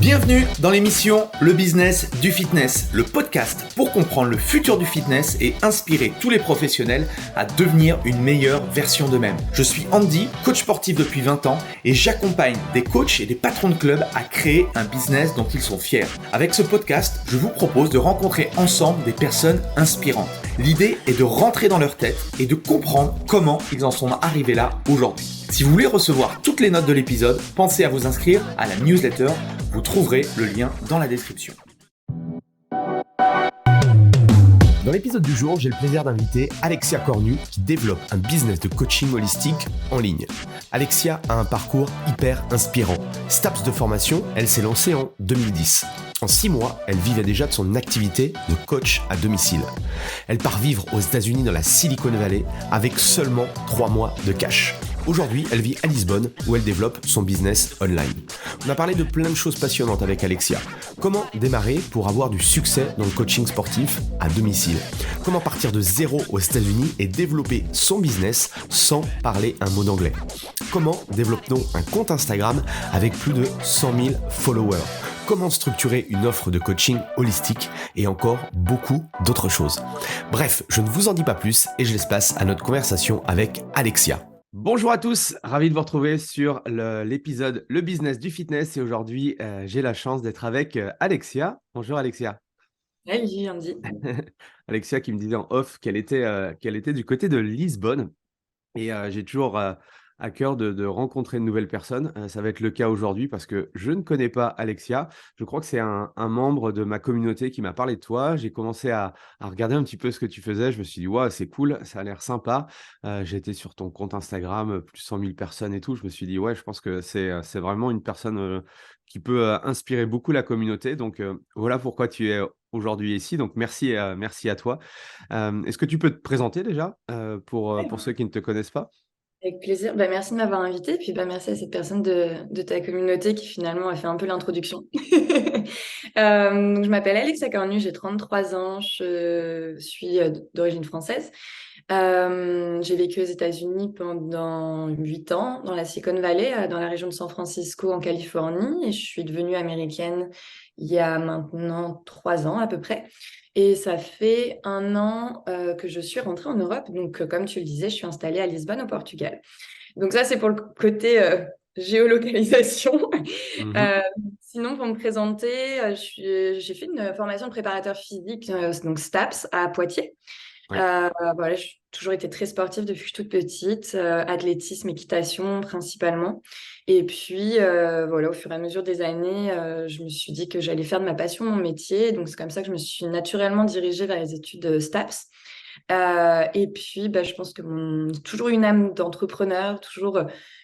Bienvenue dans l'émission Le Business du Fitness, le podcast pour comprendre le futur du fitness et inspirer tous les professionnels à devenir une meilleure version d'eux-mêmes. Je suis Andy, coach sportif depuis 20 ans et j'accompagne des coachs et des patrons de clubs à créer un business dont ils sont fiers. Avec ce podcast, je vous propose de rencontrer ensemble des personnes inspirantes. L'idée est de rentrer dans leur tête et de comprendre comment ils en sont arrivés là aujourd'hui. Si vous voulez recevoir toutes les notes de l'épisode, pensez à vous inscrire à la newsletter. Vous trouverez le lien dans la description. Dans l'épisode du jour, j'ai le plaisir d'inviter Alexia Cornu qui développe un business de coaching holistique en ligne. Alexia a un parcours hyper inspirant. STAPS de formation, elle s'est lancée en 2010. En 6 mois, elle vivait déjà de son activité de coach à domicile. Elle part vivre aux États-Unis dans la Silicon Valley avec seulement 3 mois de cash. Aujourd'hui, elle vit à Lisbonne où elle développe son business online. On a parlé de plein de choses passionnantes avec Alexia. Comment démarrer pour avoir du succès dans le coaching sportif à domicile? Comment partir de zéro aux États-Unis et développer son business sans parler un mot d'anglais? Comment développe-t-on un compte Instagram avec plus de 100 000 followers? Comment structurer une offre de coaching holistique et encore beaucoup d'autres choses. Bref, je ne vous en dis pas plus et je laisse place à notre conversation avec Alexia. Bonjour à tous, ravi de vous retrouver sur l'épisode Le Business du Fitness et aujourd'hui j'ai la chance d'être avec Alexia. Bonjour Alexia. Salut Andy. Alexia qui me disait en off qu'elle était du côté de Lisbonne et j'ai toujours à cœur de rencontrer de nouvelles personnes. Ça va être le cas aujourd'hui parce que je ne connais pas Alexia. Je crois que c'est un membre de ma communauté qui m'a parlé de toi. J'ai commencé à regarder un petit peu ce que tu faisais. Je me suis dit, ouais, c'est cool, ça a l'air sympa. J'ai été sur ton compte Instagram, plus de 100 000 personnes et tout. Je me suis dit, ouais, je pense que c'est vraiment une personne qui peut inspirer beaucoup la communauté. Donc, voilà pourquoi tu es aujourd'hui ici. Donc, merci à toi. Est-ce que tu peux te présenter déjà pour ceux qui ne te connaissent pas? Avec plaisir. Merci de m'avoir invité. Puis merci à cette personne de ta communauté qui finalement a fait un peu l'introduction. Donc, je m'appelle Alexia Cornu, j'ai 33 ans, je suis d'origine française. J'ai vécu aux États-Unis pendant 8 ans dans la Silicon Valley, dans la région de San Francisco en Californie. Et je suis devenue américaine il y a maintenant 3 ans à peu près. Et ça fait 1 an que je suis rentrée en Europe. Donc, comme tu le disais, je suis installée à Lisbonne, au Portugal. Donc ça, c'est pour le côté géolocalisation. Mhm. Euh, Sinon, pour me présenter, j'ai fait une formation de préparateur physique, donc STAPS, à Poitiers. Ouais. Voilà, j'ai toujours été très sportive depuis que je suis toute petite, athlétisme, équitation principalement. Et puis, voilà, au fur et à mesure des années, je me suis dit que j'allais faire de ma passion mon métier. Donc, c'est comme ça que je me suis naturellement dirigée vers les études de STAPS. Et puis, je pense que toujours une âme d'entrepreneur, toujours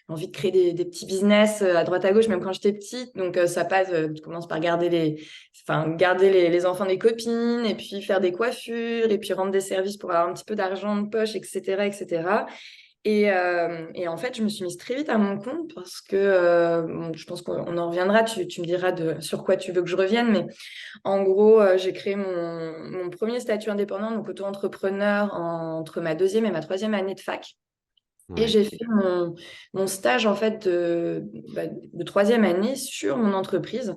envie de créer des petits business à droite à gauche, même quand j'étais petite. Donc, ça passe, tu commences par garder les enfants des copines, et puis faire des coiffures, et puis rendre des services pour avoir un petit peu d'argent de poche, etc., etc. Et en fait, je me suis mise très vite à mon compte parce que je pense qu'on en reviendra. Tu me diras sur quoi tu veux que je revienne, mais en gros, j'ai créé mon premier statut indépendant, donc auto-entrepreneur, entre ma 2e et ma 3e année de fac. Et Ouais. j'ai fait mon stage en fait de 3e année sur mon entreprise,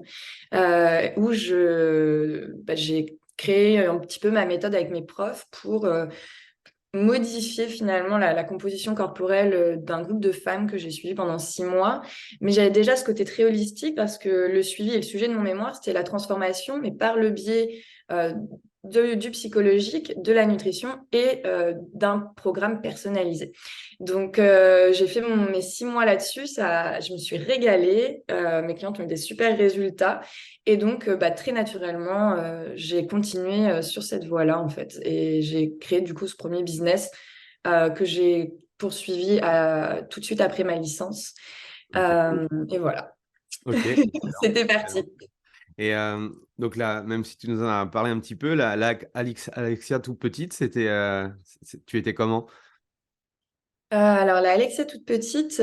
où j'ai créé un petit peu ma méthode avec mes profs pour modifier finalement la composition corporelle d'un groupe de femmes que j'ai suivi pendant 6 mois. Mais j'avais déjà ce côté très holistique parce que le suivi et le sujet de mon mémoire, c'était la transformation, mais par le biais euh, du psychologique, de la nutrition et d'un programme personnalisé. Donc, j'ai fait mes 6 mois là-dessus. Je me suis régalée. Mes clientes ont eu des super résultats. Et donc, très naturellement, j'ai continué sur cette voie-là, en fait. Et j'ai créé, du coup, ce premier business que j'ai poursuivi tout de suite après ma licence. Ok. Et voilà, Ok. Excellent. c'était parti. Excellent. Et donc là, même si tu nous en as parlé un petit peu, Alexia toute petite, tu étais comment? Alors, la Alexia toute petite,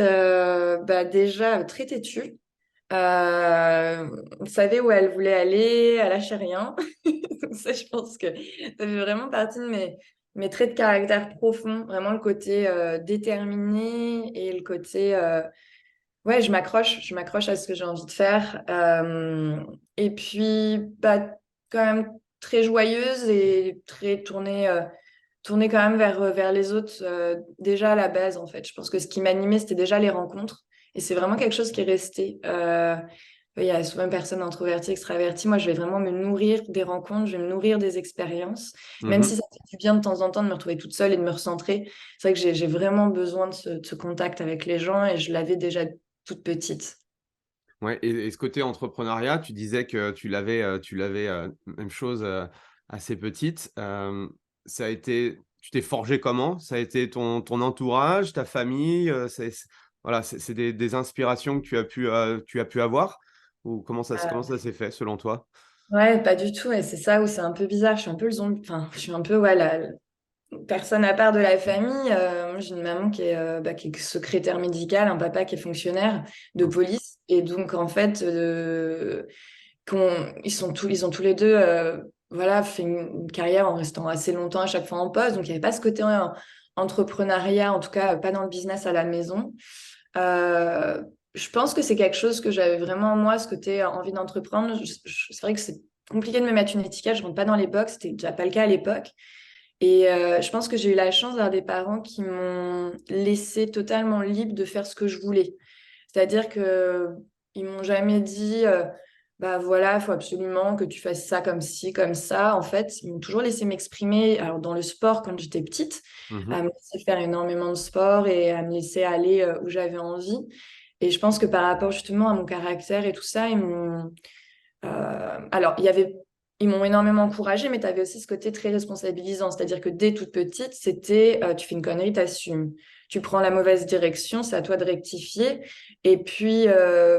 déjà très têtue. On savait où elle voulait aller, elle lâchait rien. Donc ça, je pense que ça fait vraiment partie de mes traits de caractère profonds, vraiment le côté déterminé et le côté Ouais, je m'accroche à ce que j'ai envie de faire. Et puis, bah, quand même très joyeuse et très tournée quand même vers les autres, déjà à la base, en fait. Je pense que ce qui m'animait, c'était déjà les rencontres. Et c'est vraiment quelque chose qui est resté. Il y a souvent une personne introvertie, extravertie. Moi, je vais vraiment me nourrir des rencontres, je vais me nourrir des expériences. Même si Mhm. ça fait du bien de temps en temps de me retrouver toute seule et de me recentrer. C'est vrai que j'ai vraiment besoin de ce contact avec les gens et je l'avais déjà toute petite. Ouais, et ce côté entrepreneuriat, tu disais que tu l'avais même chose assez petite. Ça a été, tu t'es forgé comment? Ça a été ton entourage, ta famille? Voilà, c'est des inspirations que tu as pu avoir? Ou comment ça s'est fait selon toi? Ouais, pas du tout. Et c'est ça où c'est un peu bizarre. Je suis un peu le zombie. Enfin, je suis un peu ouais, la personne à part de la famille. Moi, j'ai une maman qui est secrétaire médicale, un papa qui est fonctionnaire de Ok. police. Et donc, en fait, ils ont tous les deux voilà, fait une carrière en restant assez longtemps à chaque fois en poste. Donc, il n'y avait pas ce côté entrepreneuriat, en tout cas, pas dans le business à la maison. Euh, je pense que c'est quelque chose que j'avais vraiment en moi, ce côté envie d'entreprendre. C'est vrai que c'est compliqué de me mettre une étiquette, je rentre pas dans les box, c'était déjà pas le cas à l'époque. Et je pense que j'ai eu la chance d'avoir des parents qui m'ont laissé totalement libre de faire ce que je voulais. C'est-à-dire que ils m'ont jamais dit, bah voilà, il faut absolument que tu fasses ça comme ci, comme ça. En fait, ils m'ont toujours laissé m'exprimer. Alors dans le sport, quand j'étais petite, à Mhm. me laisser faire énormément de sport et à me laisser aller où j'avais envie. Et je pense que par rapport justement à mon caractère et tout ça, alors, ils m'ont énormément encouragée, mais tu avais aussi ce côté très responsabilisant. C'est-à-dire que dès toute petite, c'était tu fais une connerie, t'assumes. Tu prends la mauvaise direction, c'est à toi de rectifier. Et puis,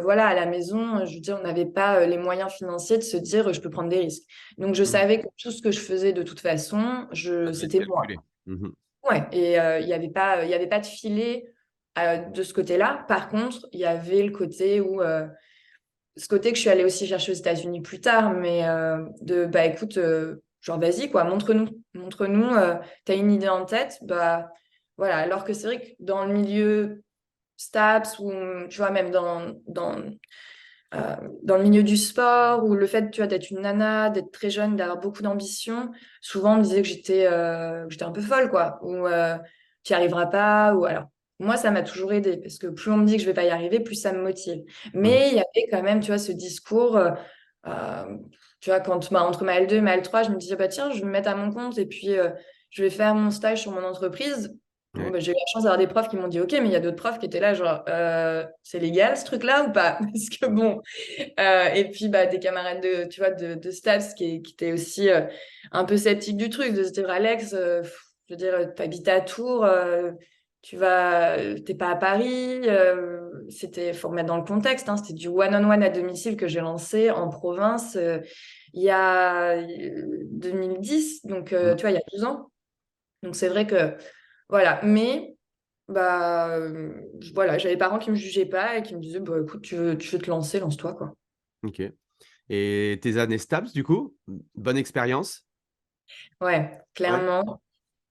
voilà, à la maison, je veux dire, on n'avait pas les moyens financiers de se dire je peux prendre des risques. Donc, je Mhm. savais que tout ce que je faisais de toute façon, Ça devait être c'était moi. calculé. Mhm. Ouais, et il y avait pas de filet de ce côté-là. Par contre, il y avait le côté où ce côté que je suis allée aussi chercher aux États-Unis plus tard, mais bah écoute, genre vas-y quoi, montre-nous, t'as une idée en tête, bah voilà. Alors que c'est vrai que dans le milieu STAPS ou tu vois même dans le milieu du sport ou le fait tu vois d'être une nana, d'être très jeune, d'avoir beaucoup d'ambition, souvent on me disait que j'étais un peu folle quoi, ou tu n'y arriveras pas, ou alors. Moi, ça m'a toujours aidé parce que plus on me dit que je vais pas y arriver, plus ça me motive. Mhm. Mais il y avait quand même, tu vois, ce discours, euh, tu vois, entre ma L2 et ma L3, je me disais, bah tiens, je vais me mettre à mon compte et puis je vais faire mon stage sur mon entreprise. Bon, Ouais. bah, j'ai eu la chance d'avoir des profs qui m'ont dit, OK, mais il y a d'autres profs qui étaient là, genre, c'est légal ce truc-là ou pas? Parce que bon, et puis, bah, des camarades tu vois, de STAPS qui étaient aussi un peu sceptiques du truc, de se dire, Alex, je veux dire, tu habites à Tours, t'es pas à Paris. Faut remettre dans le contexte, hein, c'était du one-on-one à domicile que j'ai lancé en province il y a 2010, donc Mhm. tu vois, il y a 12 ans. Donc c'est vrai que, voilà, mais bah, voilà, j'avais des parents qui me jugeaient pas et qui me disaient, bah, écoute, tu veux te lancer, lance-toi, quoi. Ok. Et tes années STAPS, du coup, bonne expérience? Ouais, Ouais. clairement,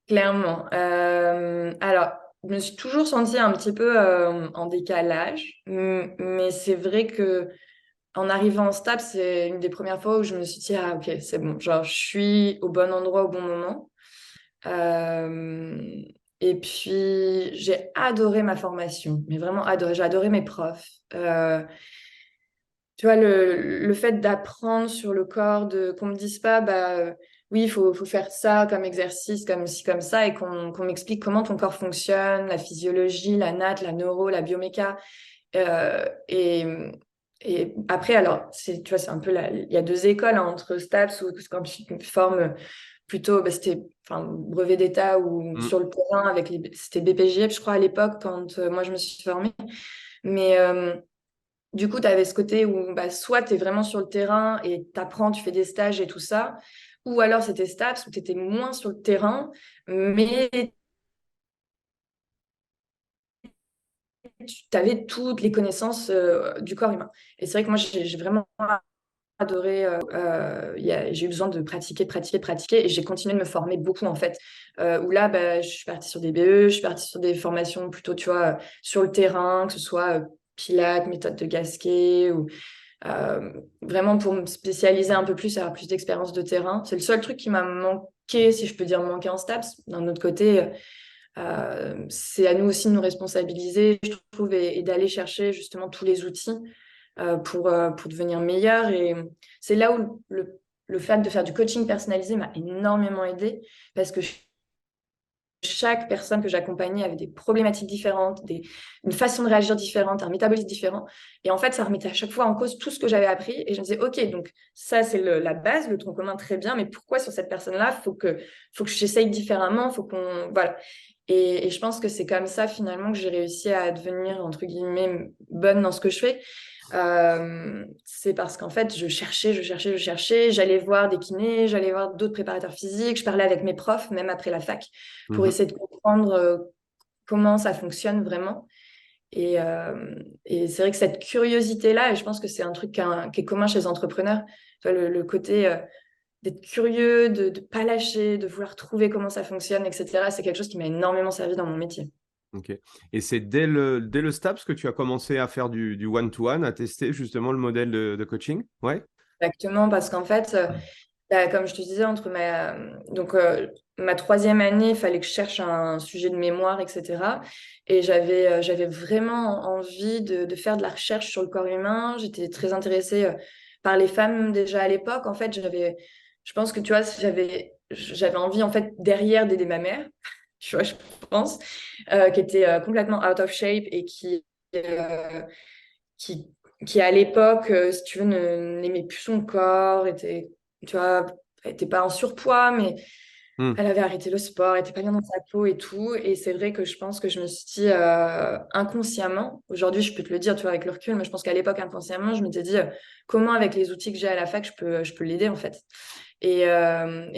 clairement. Alors, je me suis toujours sentie un petit peu en décalage, mais c'est vrai que en arrivant en STAPS, c'est une des premières fois où je me suis dit, ah ok, c'est bon, genre je suis au bon endroit au bon moment. Euh, et puis, j'ai adoré ma formation, mais vraiment adoré. J'ai adoré mes profs. Tu vois, le fait d'apprendre sur le corps, qu'on me dise pas, bah oui, faut faire ça comme exercice, comme ci, comme ça, et qu'on m'explique comment ton corps fonctionne, la physiologie, la nat, la neuro, la bioméca. Euh, et, et après, alors, tu vois, c'est un peu il y a deux écoles hein, entre STAPS ou quand tu te formes plutôt, bah, c'était enfin, brevet d'État ou Mm. sur le terrain c'était BPJF, je crois, à l'époque, quand moi je me suis formée. Mais du coup, tu avais ce côté où bah, soit tu es vraiment sur le terrain et tu apprends, tu fais des stages et tout ça, ou alors c'était STAPS où tu étais moins sur le terrain, mais tu avais toutes les connaissances du corps humain. Et c'est vrai que moi, j'ai vraiment adoré. J'ai eu besoin de pratiquer, pratiquer, pratiquer et j'ai continué de me former beaucoup en fait. Où là, bah, je suis partie sur des BE, je suis partie sur des formations plutôt, tu vois, sur le terrain, que ce soit Pilates, méthode de Gasquet, ou vraiment pour me spécialiser un peu plus, avoir plus d'expérience de terrain. C'est le seul truc qui m'a manqué, si je peux dire manqué en STAPS. D'un autre côté, c'est à nous aussi de nous responsabiliser, je trouve, et d'aller chercher justement tous les outils pour devenir meilleur. Et c'est là où le fait de faire du coaching personnalisé m'a énormément aidé parce que chaque personne que j'accompagnais avait des problématiques différentes, une façon de réagir différente, un métabolisme différent. Et en fait, ça remettait à chaque fois en cause tout ce que j'avais appris. Et je me disais, OK, donc ça, c'est la base, le tronc commun, très bien. Mais pourquoi sur cette personne-là, faut que j'essaye différemment, faut qu'on... Voilà. Et je pense que c'est comme ça, finalement, que j'ai réussi à devenir, entre guillemets, bonne dans ce que je fais. C'est parce qu'en fait, je cherchais. J'allais voir des kinés, j'allais voir d'autres préparateurs physiques, je parlais avec mes profs, même après la fac, pour Mhm. essayer de comprendre comment ça fonctionne vraiment. Et c'est vrai que cette curiosité-là, et je pense que c'est un truc qui est commun chez les entrepreneurs, tu vois, le côté d'être curieux, de ne pas lâcher, de vouloir trouver comment ça fonctionne, etc. C'est quelque chose qui m'a énormément servi dans mon métier. Ok. Et c'est dès le STAPS que tu as commencé à faire du one-to-one, à tester justement le modèle de coaching? Ouais. Exactement, parce qu'en fait, bah, comme je te disais, ma troisième année, il fallait que je cherche un sujet de mémoire, etc. Et j'avais vraiment envie de faire de la recherche sur le corps humain. J'étais très intéressée par les femmes déjà à l'époque. En fait, je pense que tu vois, j'avais envie en fait derrière d'aider ma mère, tu vois, je pense, qui était complètement out of shape et euh, qui, qui à l'époque, si tu veux, n'aimait plus son corps, tu vois, elle était pas en surpoids, mais Hmm. elle avait arrêté le sport, elle était pas bien dans sa peau et tout. Et c'est vrai que je pense que je me suis dit inconsciemment, aujourd'hui je peux te le dire, tu vois, avec le recul, mais je pense qu'à l'époque, inconsciemment, je m'étais dit comment, avec les outils que j'ai à la fac, je peux l'aider en fait. Et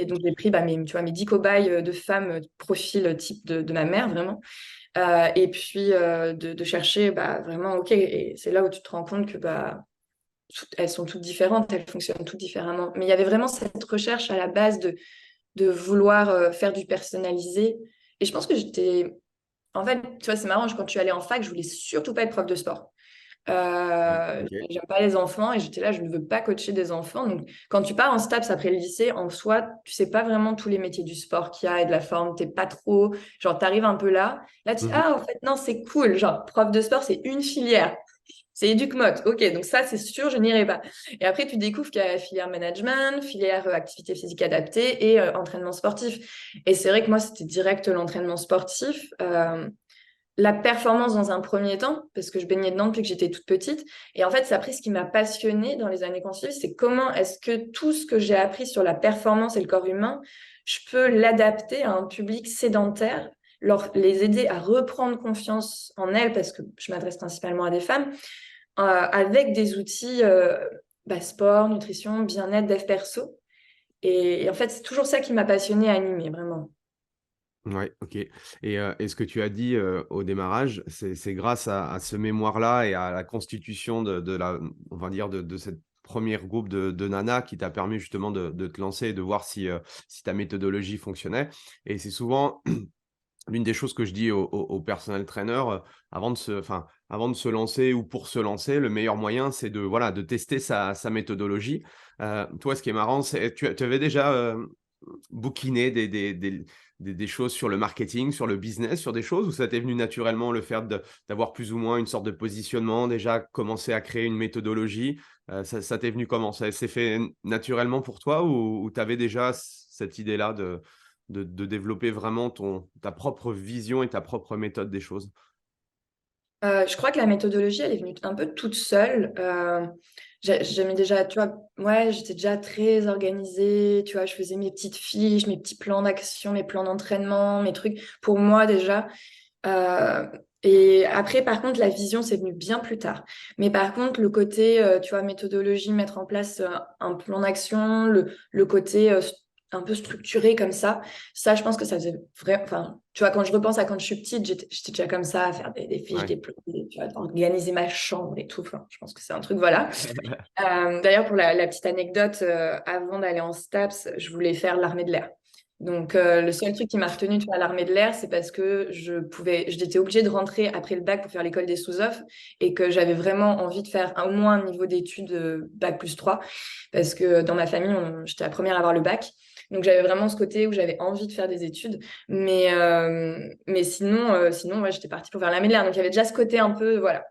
donc j'ai pris tu vois, mes 10 cobayes de femmes, profil type de ma mère, vraiment. Et puis de chercher vraiment, ok, et c'est là où tu te rends compte que elles sont toutes différentes, elles fonctionnent toutes différemment. Mais il y avait vraiment cette recherche à la base de vouloir faire du personnalisé. Et je pense que en fait, tu vois, c'est marrant, quand je suis allée en fac, je voulais surtout pas être prof de sport. Ouais. Ok. J'aime pas les enfants et j'étais là, je ne veux pas coacher des enfants. Donc, quand tu pars en STAPS après le lycée, en soi, tu sais pas vraiment tous les métiers du sport qu'il y a et de la forme. T'es pas trop, genre, t'arrives un peu là. Là, tu dis, Mhm. ah, en fait, non, c'est cool. Genre, prof de sport, c'est une filière. C'est éduc-mode. Ok, donc ça, c'est sûr, je n'irai pas. Et après, tu découvres qu'il y a la filière management, filière activité physique adaptée et entraînement sportif. Et c'est vrai que moi, c'était direct l'entraînement sportif. La performance dans un premier temps, parce que je baignais dedans depuis que j'étais toute petite. Et en fait, c'est après ce qui m'a passionnée dans les années qui suivent, c'est comment est-ce que tout ce que j'ai appris sur la performance et le corps humain, je peux l'adapter à un public sédentaire, les aider à reprendre confiance en elles, parce que je m'adresse principalement à des femmes, avec des outils sport, nutrition, bien-être, dev perso. Et en fait, c'est toujours ça qui m'a passionnée, animée, vraiment. Ouais, ok. Et ce que tu as dit au démarrage, c'est grâce à ce mémoire-là et à la constitution on va dire, de cette première groupe de nanas qui t'a permis justement de te lancer et de voir si ta méthodologie fonctionnait. Et c'est souvent l'une des choses que je dis aux personnel trainers, avant de se lancer ou pour se lancer, le meilleur moyen, c'est voilà, de tester sa méthodologie. Toi, ce qui est marrant, c'est tu avais déjà bouquiné des choses sur le marketing, sur le business, sur des choses, ou ça t'est venu naturellement le fait d'avoir plus ou moins une sorte de positionnement, déjà commencer à créer une méthodologie? Ça t'est venu comment? Ça s'est fait naturellement pour toi ou tu avais déjà cette idée-là de développer vraiment ta propre vision et ta propre méthode des choses? Je crois que la méthodologie, elle est venue un peu toute seule. J'aimais déjà, tu vois, ouais, j'étais déjà très organisée, tu vois, je faisais mes petites fiches, mes petits plans d'action, mes plans d'entraînement, mes trucs pour moi déjà. Euh, et après, par contre, la vision, c'est venu bien plus tard. Mais par contre, le côté, tu vois, méthodologie, mettre en place un plan d'action, le côté un peu structuré comme ça, je pense que ça faisait vrai. Enfin, tu vois, quand je repense à quand je suis petite, j'étais déjà comme ça, à faire des fiches, Ouais. des plans, tu vois, organiser ma chambre et tout. Enfin, je pense que c'est un truc, voilà. D'ailleurs, pour la petite anecdote, avant d'aller en STAPS, je voulais faire l'armée de l'air. Donc, le seul truc qui m'a retenue à l'armée de l'air, c'est parce que j'étais obligée de rentrer après le bac pour faire l'école des sous-off et que j'avais vraiment envie de faire au moins un niveau d'études bac plus 3 parce que dans ma famille, j'étais la première à avoir le bac. Donc, j'avais vraiment ce côté où j'avais envie de faire des études. Mais sinon ouais, j'étais partie pour faire l'armée de l'air. Donc, il y avait déjà ce côté un peu, voilà.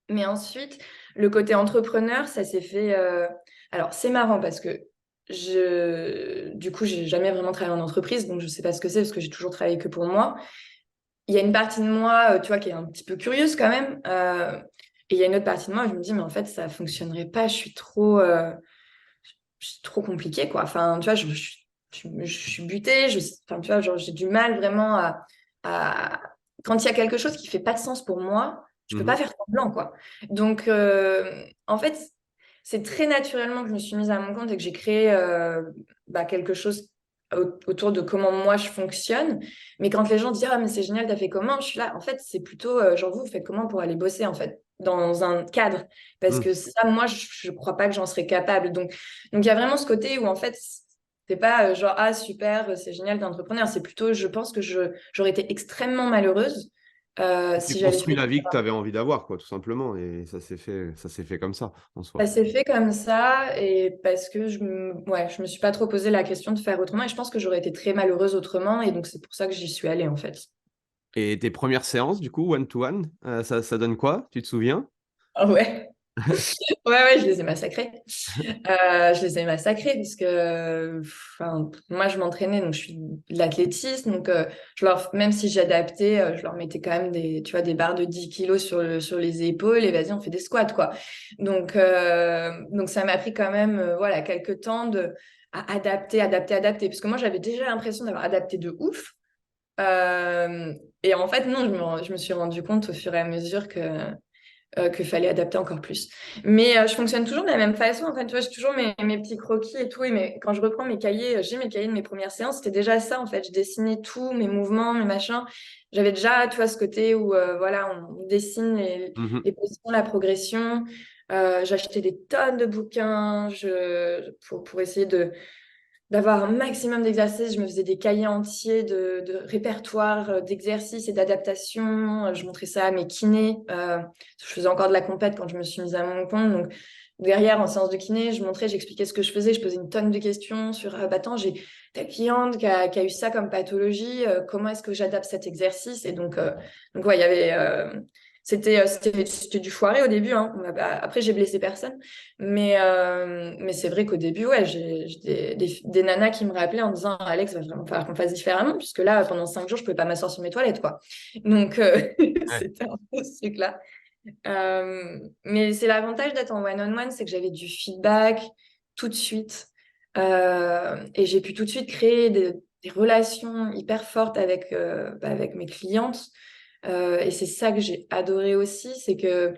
Mais ensuite, le côté entrepreneur, ça s'est fait. Alors, c'est marrant parce que du coup, j'ai jamais vraiment travaillé en entreprise, donc je sais pas ce que c'est parce que j'ai toujours travaillé que pour moi. Il y a une partie de moi, tu vois, qui est un petit peu curieuse quand même. Et il y a une autre partie de moi, où je me dis, mais en fait, ça fonctionnerait pas. Je suis trop compliquée, quoi. Enfin, tu vois, je suis butée. Enfin, tu vois, genre, j'ai du mal vraiment à... Quand il y a quelque chose qui fait pas de sens pour moi, je peux pas Mhm. faire semblant, quoi. Donc, en fait, c'est très naturellement que je me suis mise à mon compte et que j'ai créé quelque chose autour de comment moi je fonctionne. Mais quand les gens disent, ah, mais c'est génial, t'as fait comment? Je suis là, en fait, c'est plutôt, genre, vous faites comment pour aller bosser, en fait, dans un cadre? Parce Mhm. que ça, moi, je crois pas que j'en serais capable. Donc, il y a vraiment ce côté où, en fait, c'est pas genre, ah, super, c'est génial d'entrepreneur. C'est plutôt, je pense que j'aurais été extrêmement malheureuse Tu si j'avais construis fait. la vie que tu avais envie d'avoir, quoi, tout simplement. Et ça s'est fait comme ça, en Ça soi. s'est fait comme ça et parce que ouais, je me suis pas trop posé la question de faire autrement et je pense que j'aurais été très malheureuse autrement et donc c'est pour ça que j'y suis allée en fait. Et tes premières séances, du coup, one-to-one, ça donne quoi? Tu te souviens? Ah ouais. Ouais, je les ai massacrés. Je les ai massacrés parce que enfin, moi, je m'entraînais, donc je suis de l'athlétisme. Donc, même si j'adaptais, je leur mettais quand même tu vois, des barres de 10 kilos sur les épaules et vas-y, on fait des squats, quoi. Donc ça m'a pris quand même voilà, quelques temps à adapter. Parce que moi, j'avais déjà l'impression d'avoir adapté de ouf. Euh, et en fait, non, je me suis rendu compte au fur et à mesure qu'il fallait adapter encore plus. Mais je fonctionne toujours de la même façon. En fait, tu vois, j'ai toujours mes petits croquis et tout. Quand je reprends mes cahiers, j'ai mes cahiers de mes premières séances. C'était déjà ça, en fait. Je dessinais tout, mes mouvements, mes machins. J'avais déjà, tu vois, ce côté où, voilà, on dessine Mhm. les positions, la progression. J'achetais des tonnes de bouquins pour essayer d'avoir un maximum d'exercices. Je me faisais des cahiers entiers de répertoires d'exercices et d'adaptations. Je montrais ça à mes kinés. Je faisais encore de la compète quand je me suis mise à mon compte. Donc, derrière, en séance de kiné, j'expliquais ce que je faisais. Je posais une tonne de questions sur, bah, attends, j'ai ta cliente qui a eu ça comme pathologie. Comment est-ce que j'adapte cet exercice? Et donc ouais, il y avait... c'était du foiré au début, hein. Après, j'ai blessé personne. Mais c'est vrai qu'au début, ouais, j'ai des nanas qui me rappelaient en disant Alex, va vraiment falloir qu'on fasse différemment, puisque là, pendant 5 jours, je ne pouvais pas m'asseoir sur mes toilettes, quoi. Donc, Ouais. c'était un peu ce truc-là. Mais c'est l'avantage d'être en one-on-one, c'est que j'avais du feedback tout de suite. Et j'ai pu tout de suite créer des relations hyper fortes avec mes clientes. Et c'est ça que j'ai adoré aussi, c'est que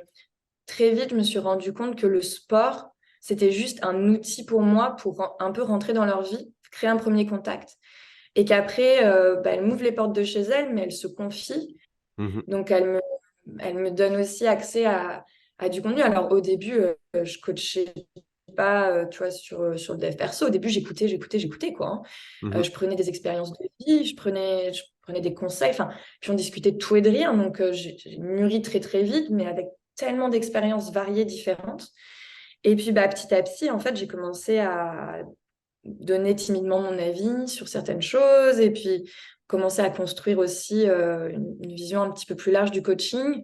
très vite, je me suis rendu compte que le sport, c'était juste un outil pour moi pour un peu rentrer dans leur vie, créer un premier contact. Et qu'après, elle m'ouvre les portes de chez elle, mais elle se confie. Mhm. Donc, elle me donne aussi accès à du contenu. Alors, au début, je coachais pas, tu vois, sur le dev perso. Au début, j'écoutais, quoi, hein. Mhm. Je prenais des expériences de vie, je prenais des conseils. Enfin, puis on discutait de tout et de rien. Donc, j'ai mûri très, très vite, mais avec tellement d'expériences variées, différentes. Et puis, bah, petit à petit, en fait, j'ai commencé à donner timidement mon avis sur certaines choses et puis commencer à construire aussi une vision un petit peu plus large du coaching.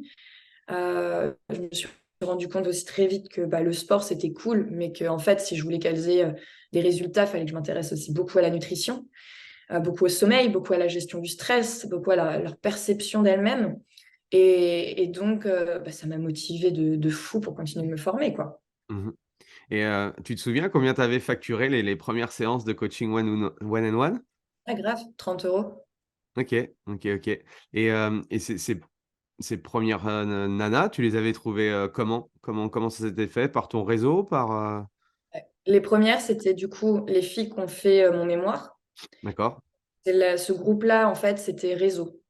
Je me suis rendu compte aussi très vite que bah, le sport, c'était cool, mais que en fait, si je voulais qu'elles aient des résultats, il fallait que je m'intéresse aussi beaucoup à la nutrition, beaucoup au sommeil, beaucoup à la gestion du stress, beaucoup à leur perception d'elles-mêmes. Et donc, bah, ça m'a motivée de fou pour continuer de me former, quoi. Mhm. Et tu te souviens combien tu avais facturé les premières séances de coaching one and one? Ah, grave, 30 €. Ok, ok, ok. Et ces premières nanas, tu les avais trouvées comment? Comment ça s'était fait? Par ton réseau? Les premières, c'était du coup les filles qui ont fait mon mémoire. D'accord. Ce groupe-là, en fait, c'était réseau.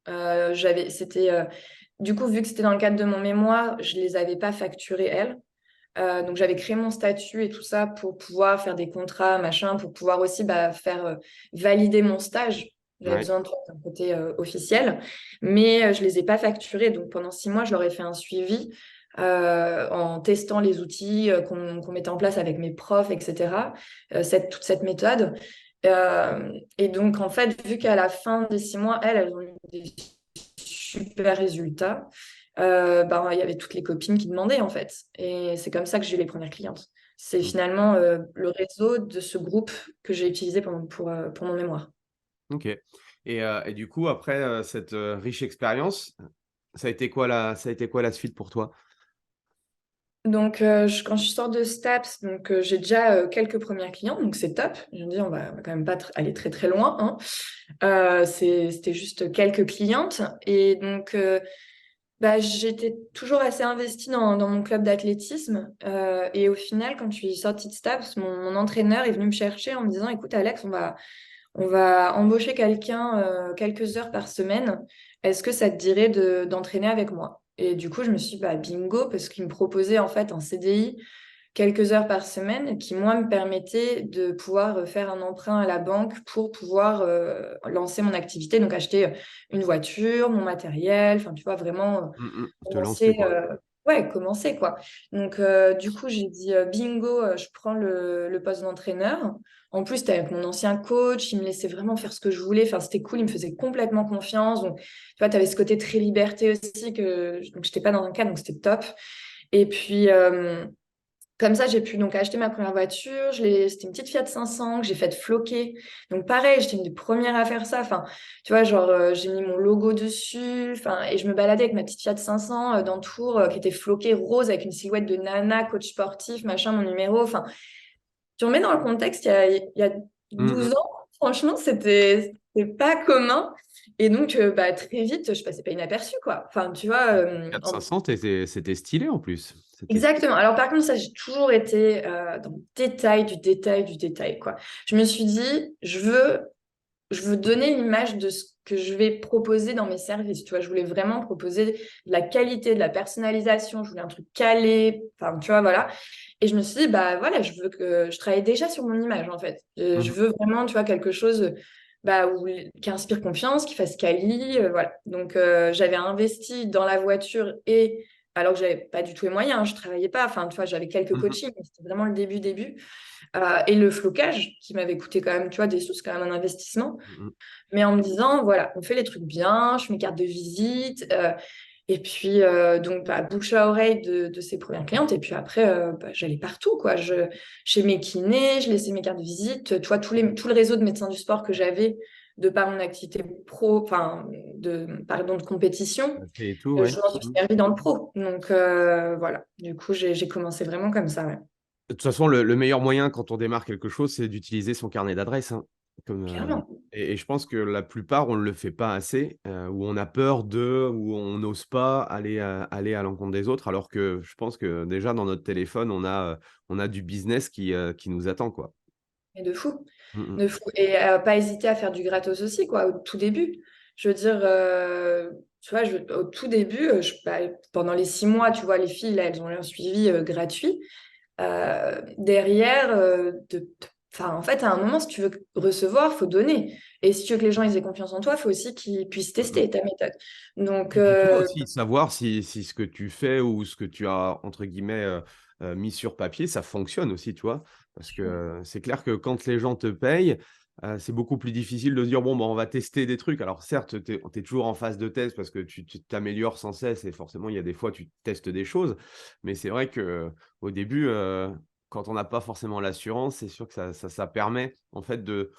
Du coup, vu que c'était dans le cadre de mon mémoire, je les avais pas facturées elles. Donc, j'avais créé mon statut et tout ça pour pouvoir faire des contrats, machin, pour pouvoir aussi faire valider mon stage. J'avais Ouais. besoin d'un côté officiel, mais je ne les ai pas facturés. Donc, pendant 6 mois, je leur ai fait un suivi en testant les outils qu'on mettait en place avec mes profs, etc. Toute cette méthode. Et donc, en fait, vu qu'à la fin des 6 mois, elles ont eu des super résultats, il y avait toutes les copines qui demandaient, en fait. Et c'est comme ça que j'ai eu les premières clientes. C'est Mm. finalement le réseau de ce groupe que j'ai utilisé pour mon mémoire. Ok. Et du coup, après cette riche expérience, ça a été quoi la suite pour toi? Donc, quand je sors de STAPS, donc, j'ai déjà quelques premières clientes, donc c'est top. Je me dis, on va quand même pas aller très très loin, hein. C'était juste quelques clientes. Et donc, j'étais toujours assez investie dans mon club d'athlétisme. Et au final, quand je suis sortie de STAPS, mon entraîneur est venu me chercher en me disant, écoute, Alex, on va embaucher quelqu'un quelques heures par semaine. Est-ce que ça te dirait d'entraîner avec moi? Et du coup, je me suis dit, bah, bingo, parce qu'il me proposait en fait un CDI quelques heures par semaine qui, moi, me permettait de pouvoir faire un emprunt à la banque pour pouvoir lancer mon activité, donc acheter une voiture, mon matériel, enfin, tu vois, vraiment Te lancer, commencer, quoi. ouais, commencer, quoi. Donc, du coup, j'ai dit bingo, je prends le poste d'entraîneur. En plus, c'était avec mon ancien coach, il me laissait vraiment faire ce que je voulais. Enfin, c'était cool, il me faisait complètement confiance. Donc, tu vois, tu avais ce côté très liberté aussi, donc j'étais pas dans un cadre, donc c'était top. Et puis, comme ça, j'ai pu donc acheter ma première voiture. C'était une petite Fiat 500 que j'ai faite floquer. Donc pareil, j'étais une des premières à faire ça. Enfin, tu vois, genre j'ai mis mon logo dessus. Enfin, et je me baladais avec ma petite Fiat 500 dans Tours qui était floquée rose avec une silhouette de nana, coach sportif, machin, mon numéro. Enfin, tu remets dans le contexte, il y a Mm, 12 mm. ans, franchement, c'était pas commun. Et donc, très vite, je passais pas inaperçue, quoi. Enfin, tu vois, 400-500, c'était stylé en plus. C'était stylé. exactement. Alors, par contre, ça, j'ai toujours été dans le détail du détail du détail, quoi. Je me suis dit, je veux donner l'image de ce que je vais proposer dans mes services. Tu vois, je voulais vraiment proposer de la qualité, de la personnalisation. Je voulais un truc calé. Enfin, tu vois, voilà. Et je me suis dit, bah voilà, je travaille déjà sur mon image, en fait. Je Mhm. veux vraiment, tu vois, quelque chose qui inspire confiance, qui fasse quali, voilà. Donc, j'avais investi dans la voiture et alors que j'avais pas du tout les moyens, hein, je travaillais pas. Enfin, tu vois, j'avais quelques Mhm. coachings, mais c'était vraiment le début. Et le flocage, qui m'avait coûté quand même, tu vois, des sous, c'est quand même un investissement. Mhm. Mais en me disant, voilà, on fait les trucs bien, je mets carte de visite. Et puis, donc, bouche à oreille de ses premières clientes. Et puis après, j'allais partout, quoi. Chez mes kinés, je laissais mes cartes de visite. Tu vois, tout le réseau de médecins du sport que j'avais de par mon activité pro, enfin, pardon, de compétition, Et tout, je ouais. m'en suis Mhm. servi dans le pro. Donc, voilà. Du coup, j'ai commencé vraiment comme ça, ouais. De toute façon, le meilleur moyen quand on démarre quelque chose, c'est d'utiliser son carnet d'adresses, hein. Comme, Clairement. et je pense que la plupart, on ne le fait pas assez, ou on a peur de, ou on n'ose pas aller à l'encontre des autres, alors que je pense que déjà dans notre téléphone, on a du business qui nous attend, quoi. Et de fou. Mmh De fou. Et pas hésiter à faire du gratos aussi, quoi, au tout début. Je veux dire, tu vois, au tout début, pendant les 6 mois, tu vois, les filles, là, elles ont eu un suivi gratuit. Derrière, enfin, en fait, à un moment, si tu veux recevoir, faut donner. Et si tu veux que les gens ils aient confiance en toi, il faut aussi qu'ils puissent mh. tester ta méthode. Donc, Et puis toi aussi, savoir si ce que tu fais ou ce que tu as entre guillemets, mis sur papier, ça fonctionne aussi, tu vois? Parce que, c'est clair que quand les gens te payent, c'est beaucoup plus difficile de se dire: «Bon, bah, on va tester des trucs». Alors certes, tu es toujours en phase de test parce que tu t'améliores sans cesse et forcément, il y a des fois, tu testes des choses. Mais c'est vrai qu'au début, quand on n'a pas forcément l'assurance, c'est sûr que ça permet en fait de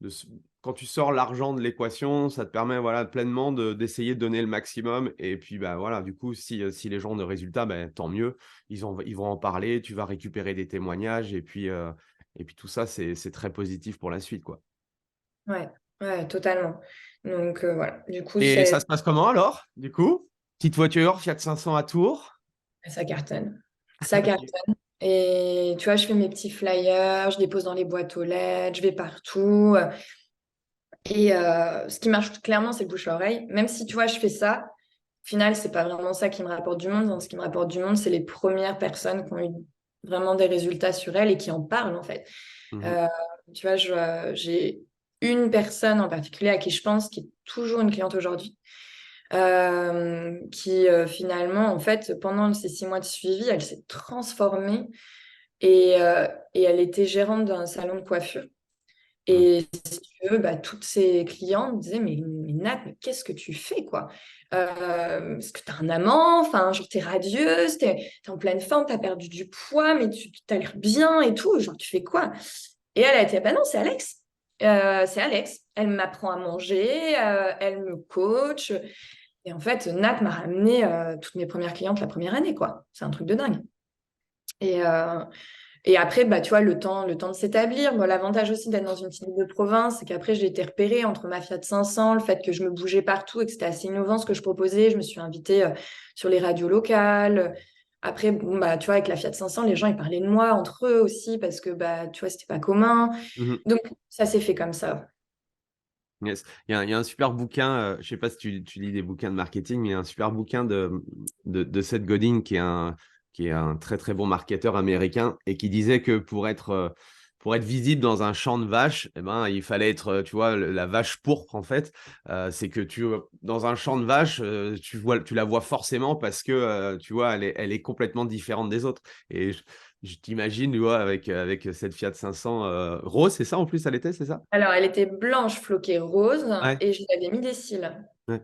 se quand tu sors l'argent de l'équation, ça te permet, voilà, pleinement d'essayer de donner le maximum et puis, bah, voilà, du coup, si les gens ont des résultats, ben, tant mieux. Ils vont en parler, tu vas récupérer des témoignages et puis tout ça, c'est très positif pour la suite, quoi. ouais, ouais, totalement. Donc, voilà. Du coup, Et ça se passe comment alors, du coup? Petite voiture Fiat 500 à Tours? ça cartonne. Ça OK. cartonne. Et tu vois, je fais mes petits flyers, je dépose dans les boîtes aux lettres, je vais partout. Et ce qui marche clairement, c'est le bouche à oreille. Même si, tu vois, je fais ça, au final, c'est pas vraiment ça qui me rapporte du monde. Ce qui me rapporte du monde, c'est les premières personnes qui ont eu vraiment des résultats sur elles et qui en parlent en fait. Mhm. Euh, Tu vois, j'ai une personne en particulier à qui je pense, qui est toujours une cliente aujourd'hui, qui finalement, en fait, pendant ces 6 mois de suivi, elle s'est transformée et elle était gérante d'un salon de coiffure. Et si tu veux, bah, toutes ces clientes me disaient, mais Nat, mais qu'est-ce que tu fais, quoi? Est-ce que tu as un amant? Enfin, genre, t'es radieuse, t'es en pleine forme, t'as perdu du poids, mais tu as l'air bien et tout. Genre, tu fais quoi? Et elle a été, bah non, c'est Alex. C'est Alex. Elle m'apprend à manger, elle me coach. Et en fait, Nat m'a ramené toutes mes premières clientes la première année, quoi. C'est un truc de dingue. Et, euh, et après, bah, tu vois, le temps de s'établir. Moi, l'avantage aussi d'être dans une petite ville de province, c'est qu'après, j'ai été repérée entre ma Fiat 500, le fait que je me bougeais partout et que c'était assez innovant ce que je proposais. Je me suis invitée sur les radios locales. Après, bon, bah, tu vois, avec la Fiat 500, les gens, ils parlaient de moi entre eux aussi parce que, bah, tu vois, c'était pas commun. Mhm. Donc, ça s'est fait comme ça. Yes. Il y a un super bouquin, je sais pas si tu lis des bouquins de marketing, mais il y a un super bouquin de Seth Godin qui est un très très bon marketeur américain et qui disait que pour être visible dans un champ de vaches, eh ben, il fallait être, tu vois, la vache pourpre en fait. C'est que dans un champ de vaches, tu la vois forcément parce que tu vois, elle est complètement différente des autres. Et je t'imagine, tu vois, avec cette Fiat 500 rose, c'est ça en plus, elle était, c'est ça? Alors, elle était blanche, floquée rose Ouais. et je lui avais mis des cils. Ouais.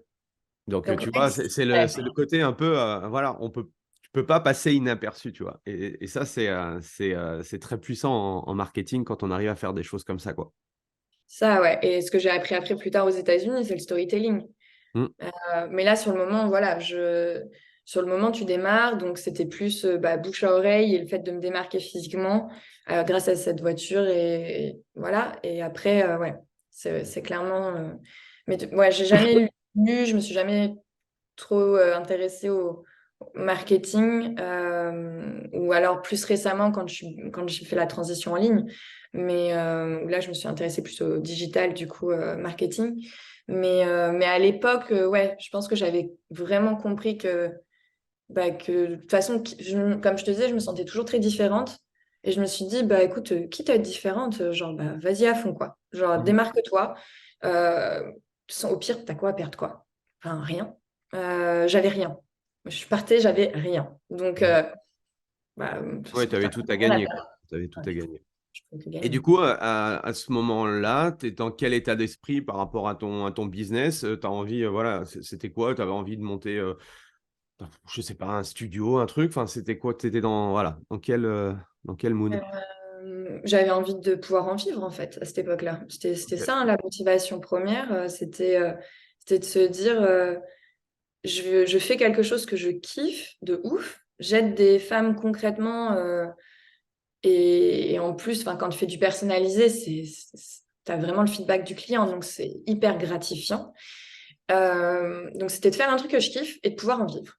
Donc, Donc, tu même vois, si c'est le côté un peu, voilà, tu peux pas passer inaperçu, tu vois. Et ça, c'est très puissant en marketing quand on arrive à faire des choses comme ça, quoi. ça, ouais. Et ce que j'ai appris après plus tard aux États-Unis, c'est le storytelling. Mm. Mais là, sur le moment, voilà, sur le moment, tu démarres, donc c'était plus bah, bouche à oreille et le fait de me démarquer physiquement grâce à cette voiture et voilà. Et après, ouais, c'est clairement. Ouais, j'ai jamais lu, je me suis jamais trop intéressée au marketing ou alors plus récemment quand j'ai fait la transition en ligne. Mais là, je me suis intéressée plus au digital, du coup, marketing. Mais à l'époque, ouais, je pense que j'avais vraiment compris que de toute façon, comme je te disais, je me sentais toujours très différente. Et je me suis dit, bah écoute, quitte à être différente, genre, bah, vas-y à fond, quoi. Genre, Mhm. démarque-toi. Euh, Au pire, t'as quoi à perdre, quoi? Enfin, rien. J'avais rien. Je partais, j'avais rien. Donc, bah, de toute Ouais, façon, tu avais t'as tout à rien à gagner, quoi. perdre. Tu avais tout Ouais, à gagner. je peux que Et du gagner. coup, à ce moment-là, tu es dans quel état d'esprit par rapport à ton business? Tu as envie, voilà, c'était quoi? Tu avais envie de monter, je sais pas, un studio, un truc? Enfin, c'était quoi? Tu étais voilà, dans quel mood? J'avais envie de pouvoir en vivre en fait à cette époque-là. C'était Ok. ça hein, la motivation première, c'était de se dire je fais quelque chose que je kiffe de ouf, j'aide des femmes concrètement et en plus, enfin, quand tu fais du personnalisé, tu as vraiment le feedback du client donc c'est hyper gratifiant. Donc c'était de faire un truc que je kiffe et de pouvoir en vivre.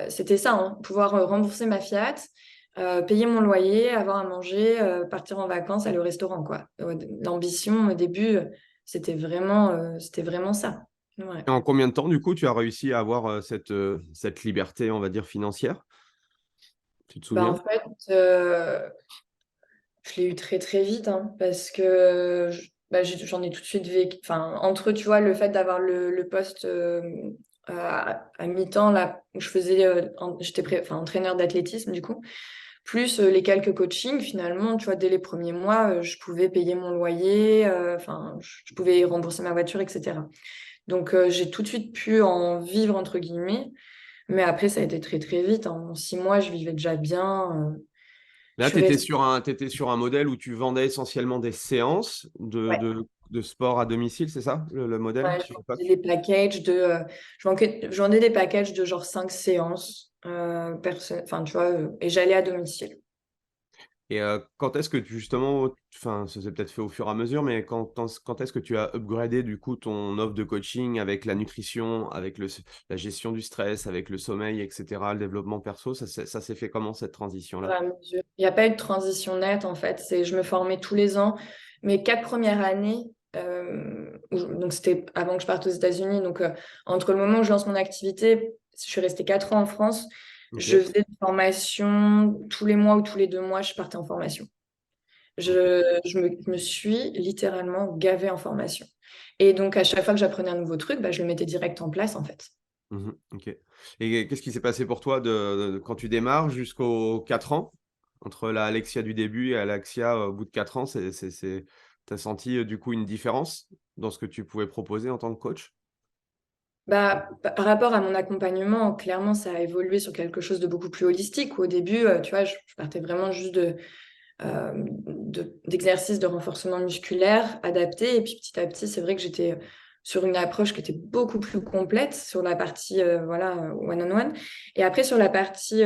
C'était ça, hein, pouvoir rembourser ma Fiat, payer mon loyer, avoir à manger, partir en vacances, aller au restaurant, quoi. L'ambition au début, c'était vraiment ça. Ouais. Et en combien de temps, du coup, tu as réussi à avoir cette liberté, on va dire, financière? Tu te Bah, en souviens? fait, je l'ai eu très très vite, hein, parce que bah, j'en ai tout de suite vécu. Enfin, entre, tu vois, le fait d'avoir le poste à mi-temps, là, où je faisais, j'étais enfin, entraîneur d'athlétisme, du coup, plus les quelques coachings, finalement, tu vois, dès les premiers mois, je pouvais payer mon loyer, enfin, je pouvais rembourser ma voiture, etc. Donc, j'ai tout de suite pu en vivre, entre guillemets, mais après, ça a été très très vite. En 6 mois, je vivais déjà bien. Je Là, suis tu étais restée. t'étais sur un modèle où tu vendais essentiellement des séances Ouais. de sport à domicile, c'est ça, le modèle Ouais, à je l'époque? vendais des packages je vendais des packages de genre 5 séances, enfin, tu vois, et j'allais à domicile. Et quand est-ce que justement, enfin, ça s'est peut-être fait au fur et à mesure, mais quand est-ce que tu as upgradé du coup ton offre de coaching avec la nutrition, avec la gestion du stress, avec le sommeil, etc., le développement perso, ça s'est fait comment cette Au fur transition-là? et à mesure. Il n'y a pas eu de transition nette, en fait. Je me formais tous les ans. Mes 4 premières années, donc c'était avant que je parte aux États-Unis, donc entre le moment où je lance mon activité, je suis restée 4 ans en France. Ok. Je faisais des formations tous les mois ou tous les 2 mois, je partais en formation. Ok. Je me suis littéralement gavée en formation. Et donc, à chaque fois que j'apprenais un nouveau truc, bah, je le mettais direct en place, en fait. Mhm. Ok. Et qu'est-ce qui s'est passé pour toi quand tu démarres jusqu'aux 4 ans, entre la Alexia du début et Alexia au bout de 4 ans, t'as senti du coup une différence dans ce que tu pouvais proposer en tant que coach? Bah, par rapport à mon accompagnement, clairement, ça a évolué sur quelque chose de beaucoup plus holistique. Au début, tu vois, je partais vraiment juste d'exercices de renforcement musculaire adaptés. Et puis petit à petit, c'est vrai que j'étais sur une approche qui était beaucoup plus complète sur la partie voilà, one-on-one. Et après, sur la partie,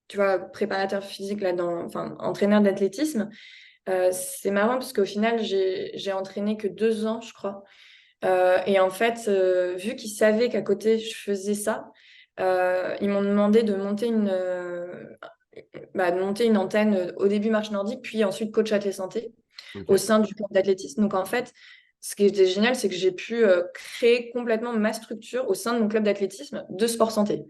tu vois, préparateur physique, là, enfin, entraîneur d'athlétisme, c'est marrant parce qu'au final, j'ai entraîné que 2 ans, je crois. Et en fait, vu qu'ils savaient qu'à côté, je faisais ça, ils m'ont demandé de monter une antenne au début marche nordique, puis ensuite coach athlète santé Ok. au sein du club d'athlétisme. Donc en fait, ce qui était génial, c'est que j'ai pu créer complètement ma structure au sein de mon club d'athlétisme de sport santé.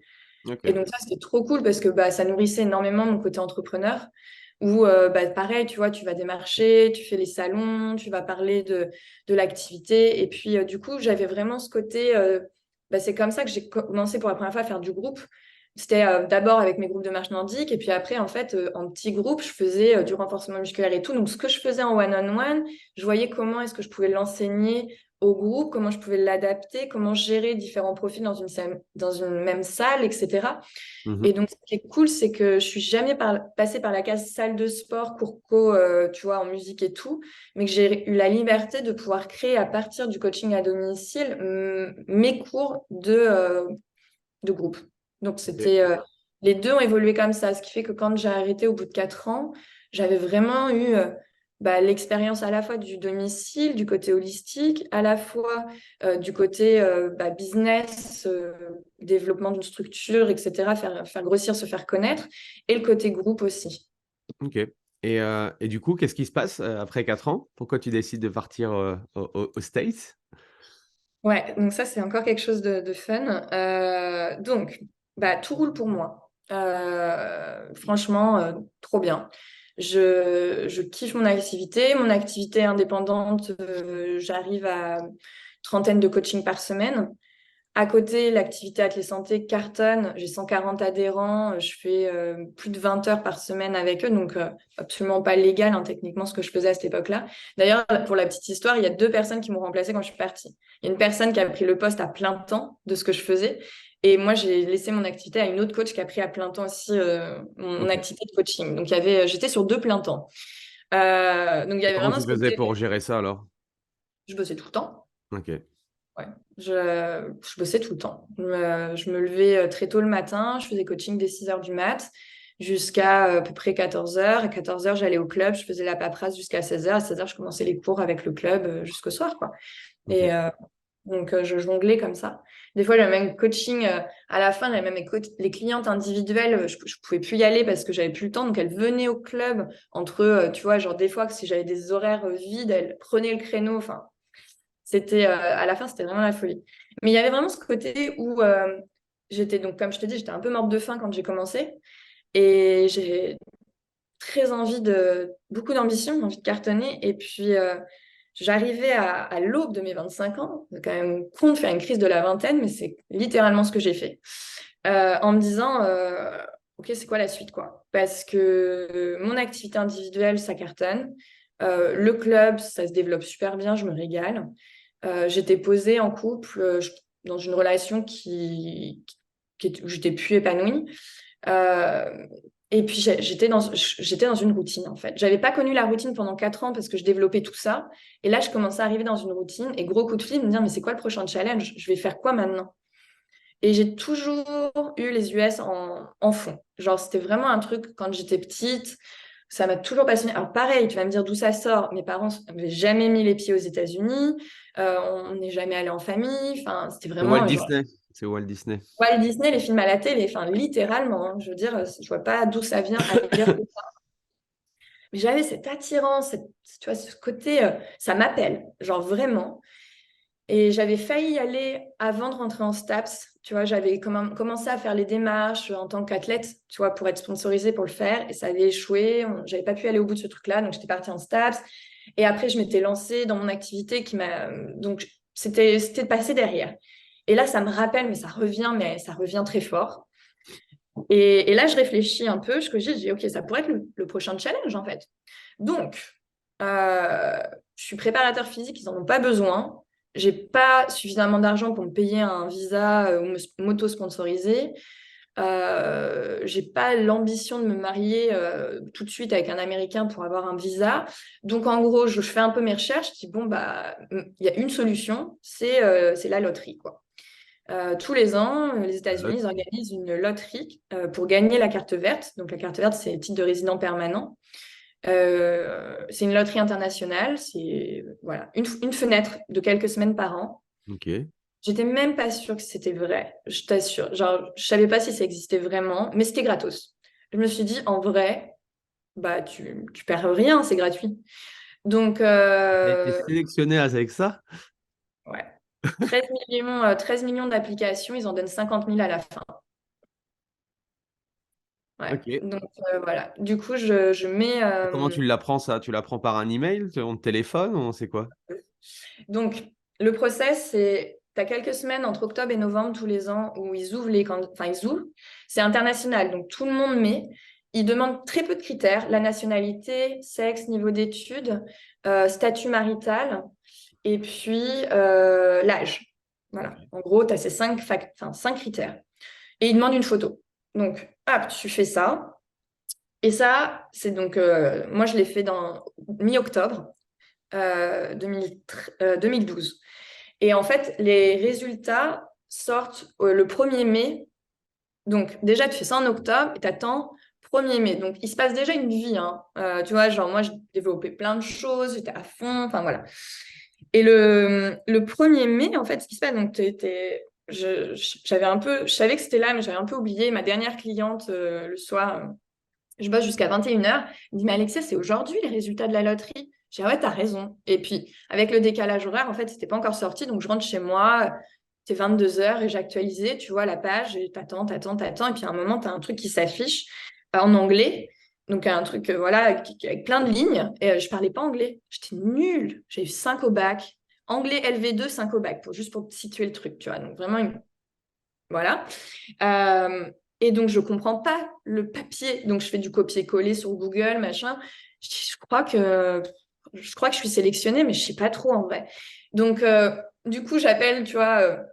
Et Ok. donc ça, c'était trop cool parce que bah, ça nourrissait énormément mon côté entrepreneur. Où, bah, pareil, tu vois, tu vas démarcher, tu fais les salons, tu vas parler de l'activité. Et puis, du coup, j'avais vraiment ce côté, bah, c'est comme ça que j'ai commencé pour la première fois à faire du groupe. C'était d'abord avec mes groupes de marche nordique. Et puis après, en fait, en petits groupes, je faisais du renforcement musculaire et tout. Donc, ce que je faisais en one-on-one, je voyais comment est-ce que je pouvais l'enseigner au groupe, comment je pouvais l'adapter, comment gérer différents profils dans une même salle, etc. Et Mhm. donc, ce qui est cool, c'est que je suis jamais passée par la case salle de sport, cours co, tu vois, en musique et tout, mais que j'ai eu la liberté de pouvoir créer à partir du coaching à domicile mes cours de groupe. Donc, Ok. les deux ont évolué comme ça, ce qui fait que quand j'ai arrêté au bout de 4 ans, j'avais vraiment eu bah, l'expérience à la fois du domicile, du côté holistique, à la fois du côté bah, business, développement d'une structure, etc., faire grossir, se faire connaître, et le côté groupe aussi. Ok. Et du coup, qu'est-ce qui se passe après 4 ans? Pourquoi tu décides de partir aux States? Ouais, donc ça, c'est encore quelque chose de fun. Donc, bah, tout roule pour moi. Franchement, trop bien. Je kiffe mon activité. Mon activité indépendante, j'arrive à trentaine de coaching par semaine. À côté, l'activité Athlé Santé cartonne. J'ai 140 adhérents. Je fais plus de 20 heures par semaine avec eux. Donc, absolument pas légal, hein, techniquement, ce que je faisais à cette époque-là. D'ailleurs, pour la petite histoire, il y a 2 personnes qui m'ont remplacée quand je suis partie. Il y a une personne qui a pris le poste à plein temps de ce que je faisais. Et moi, j'ai laissé mon activité à une autre coach qui a pris à plein temps aussi mon Ok. activité de coaching. Donc, j'étais sur 2 plein temps. Donc, il y Et avait comment vraiment tu ce faisais côté, pour gérer ça alors? je bossais tout le temps. Ok. Ouais. Je bossais tout le temps. Je me levais très tôt le matin, je faisais coaching dès 6 heures du mat jusqu'à à peu près 14 heures. À 14 heures, j'allais au club, je faisais la paperasse jusqu'à 16 heures. À 16 heures, je commençais les cours avec le club jusqu'au soir, quoi. Ok. Et donc, je jonglais comme ça. Des fois, j'avais même coaching à la fin, j'avais même les clientes individuelles, je pouvais plus y aller parce que j'avais plus le temps. Donc, elles venaient au club entre, tu vois, genre des fois, si j'avais des horaires vides, elles prenaient le créneau. Enfin, à la fin, c'était vraiment la folie. Mais il y avait vraiment ce côté où j'étais, donc, comme je te dis, j'étais un peu morte de faim quand j'ai commencé. Et j'ai très beaucoup d'ambition, envie de cartonner. Et puis, j'arrivais à l'aube de mes 25 ans. C'est quand même con de faire une crise de la vingtaine, mais c'est littéralement ce que j'ai fait. En me disant, OK, c'est quoi la suite, quoi? Parce que mon activité individuelle, ça cartonne. Le club, ça se développe super bien, je me régale. J'étais posée en couple, dans une relation où j'étais plus épanouie. Euh, et puis j'étais dans une routine en fait. J'avais pas connu la routine pendant 4 ans parce que je développais tout ça. Et là, je commençais à arriver dans une routine et gros coup de fil, me dire mais c'est quoi le prochain challenge? Je vais faire quoi maintenant? Et j'ai toujours eu les US en fond. Genre, c'était vraiment un truc quand j'étais petite. Ça m'a toujours passionnée. Alors, pareil, tu vas me dire d'où ça sort. Mes parents n'avaient jamais mis les pieds aux États-Unis. On n'est jamais allé en famille. Enfin, c'était C'est Walt vraiment genre Disney. C'est Walt Disney. Walt Disney, les films à la télé. Enfin, littéralement, hein. Je veux dire, je vois pas d'où ça vient ailleurs que ça. Mais j'avais cette attirance, tu vois, ce côté, ça m'appelle. Genre vraiment. Et j'avais failli y aller avant de rentrer en STAPS. Tu vois, j'avais commencé à faire les démarches en tant qu'athlète, tu vois, pour être sponsorisée pour le faire. Et ça avait échoué. J'avais pas pu aller au bout de ce truc-là. Donc, j'étais partie en STAPS. Et après, je m'étais lancée dans mon activité qui m'a... Donc, c'était de passer derrière. Et là, ça me rappelle, mais ça revient très fort. Et là, je réfléchis un peu. Je dis, OK, ça pourrait être le prochain challenge, en fait. Donc, je suis préparateur physique, ils n'en ont pas besoin. J'ai pas suffisamment d'argent pour me payer un visa ou m'auto-sponsoriser. J'ai pas l'ambition de me marier tout de suite avec un Américain pour avoir un visa. Donc, en gros, je fais un peu mes recherches. Je dis, bon, bah, il y a une solution, c'est la loterie, quoi. Tous les ans, les États-Unis ils organisent une loterie pour gagner la carte verte. Donc, la carte verte, c'est le titre de résident permanent. C'est une loterie internationale, c'est voilà, une fenêtre de quelques semaines par an. Ok. J'étais même pas sûre que c'était vrai, je t'assure. Genre, je savais pas si ça existait vraiment, mais c'était gratos. Je me suis dit, en vrai, bah tu perds rien, c'est gratuit. Donc, Tu as été sélectionné avec ça? ouais. 13 millions d'applications, ils en donnent 50 000 à la fin. Ouais. Ok. Donc, voilà. Du coup, je mets. Comment tu l'apprends ça? Tu l'apprends par un email? On te téléphone? On sait quoi? Donc, le process, c'est, tu as quelques semaines entre octobre et novembre tous les ans où ils ouvrent enfin, ils ouvrent. C'est international, donc tout le monde met. Ils demandent très peu de critères, la nationalité, sexe, niveau d'études, statut marital et puis l'âge. Voilà. Ok. En gros, tu as ces cinq critères. Et ils demandent une photo. Donc, hop, tu fais ça. Et ça, c'est donc, moi, je l'ai fait dans mi-octobre 2012. Et en fait, les résultats sortent le 1er mai. Donc, déjà, tu fais ça en octobre et tu attends 1er mai. Donc, il se passe déjà une vie. Hein. Tu vois, genre, moi, j'ai développé plein de choses, j'étais à fond, enfin voilà. Et le 1er mai, en fait, ce qui se passe, donc, j'avais un peu, je savais que c'était là, mais j'avais un peu oublié ma dernière cliente le soir. Je bosse jusqu'à 21h. Il me dit, mais Alexia, c'est aujourd'hui les résultats de la loterie. J'ai dit, ah ouais, t'as raison. Et puis, avec le décalage horaire, en fait, c'était pas encore sorti. Donc, je rentre chez moi, c'est 22h et j'ai actualisé, tu vois, la page et t'attends. Et puis, à un moment, t'as un truc qui s'affiche en anglais. Donc, un truc, voilà, avec plein de lignes. Et je parlais pas anglais. J'étais nulle. J'ai eu 5 au bac. Anglais LV2, 5 au bac, juste pour situer le truc, tu vois. Donc, vraiment, voilà. Euh, et donc, je comprends pas le papier. Donc, je fais du copier-coller sur Google, machin. Je crois que je suis sélectionnée, mais je sais pas trop en vrai. Donc, du coup, j'appelle, tu vois,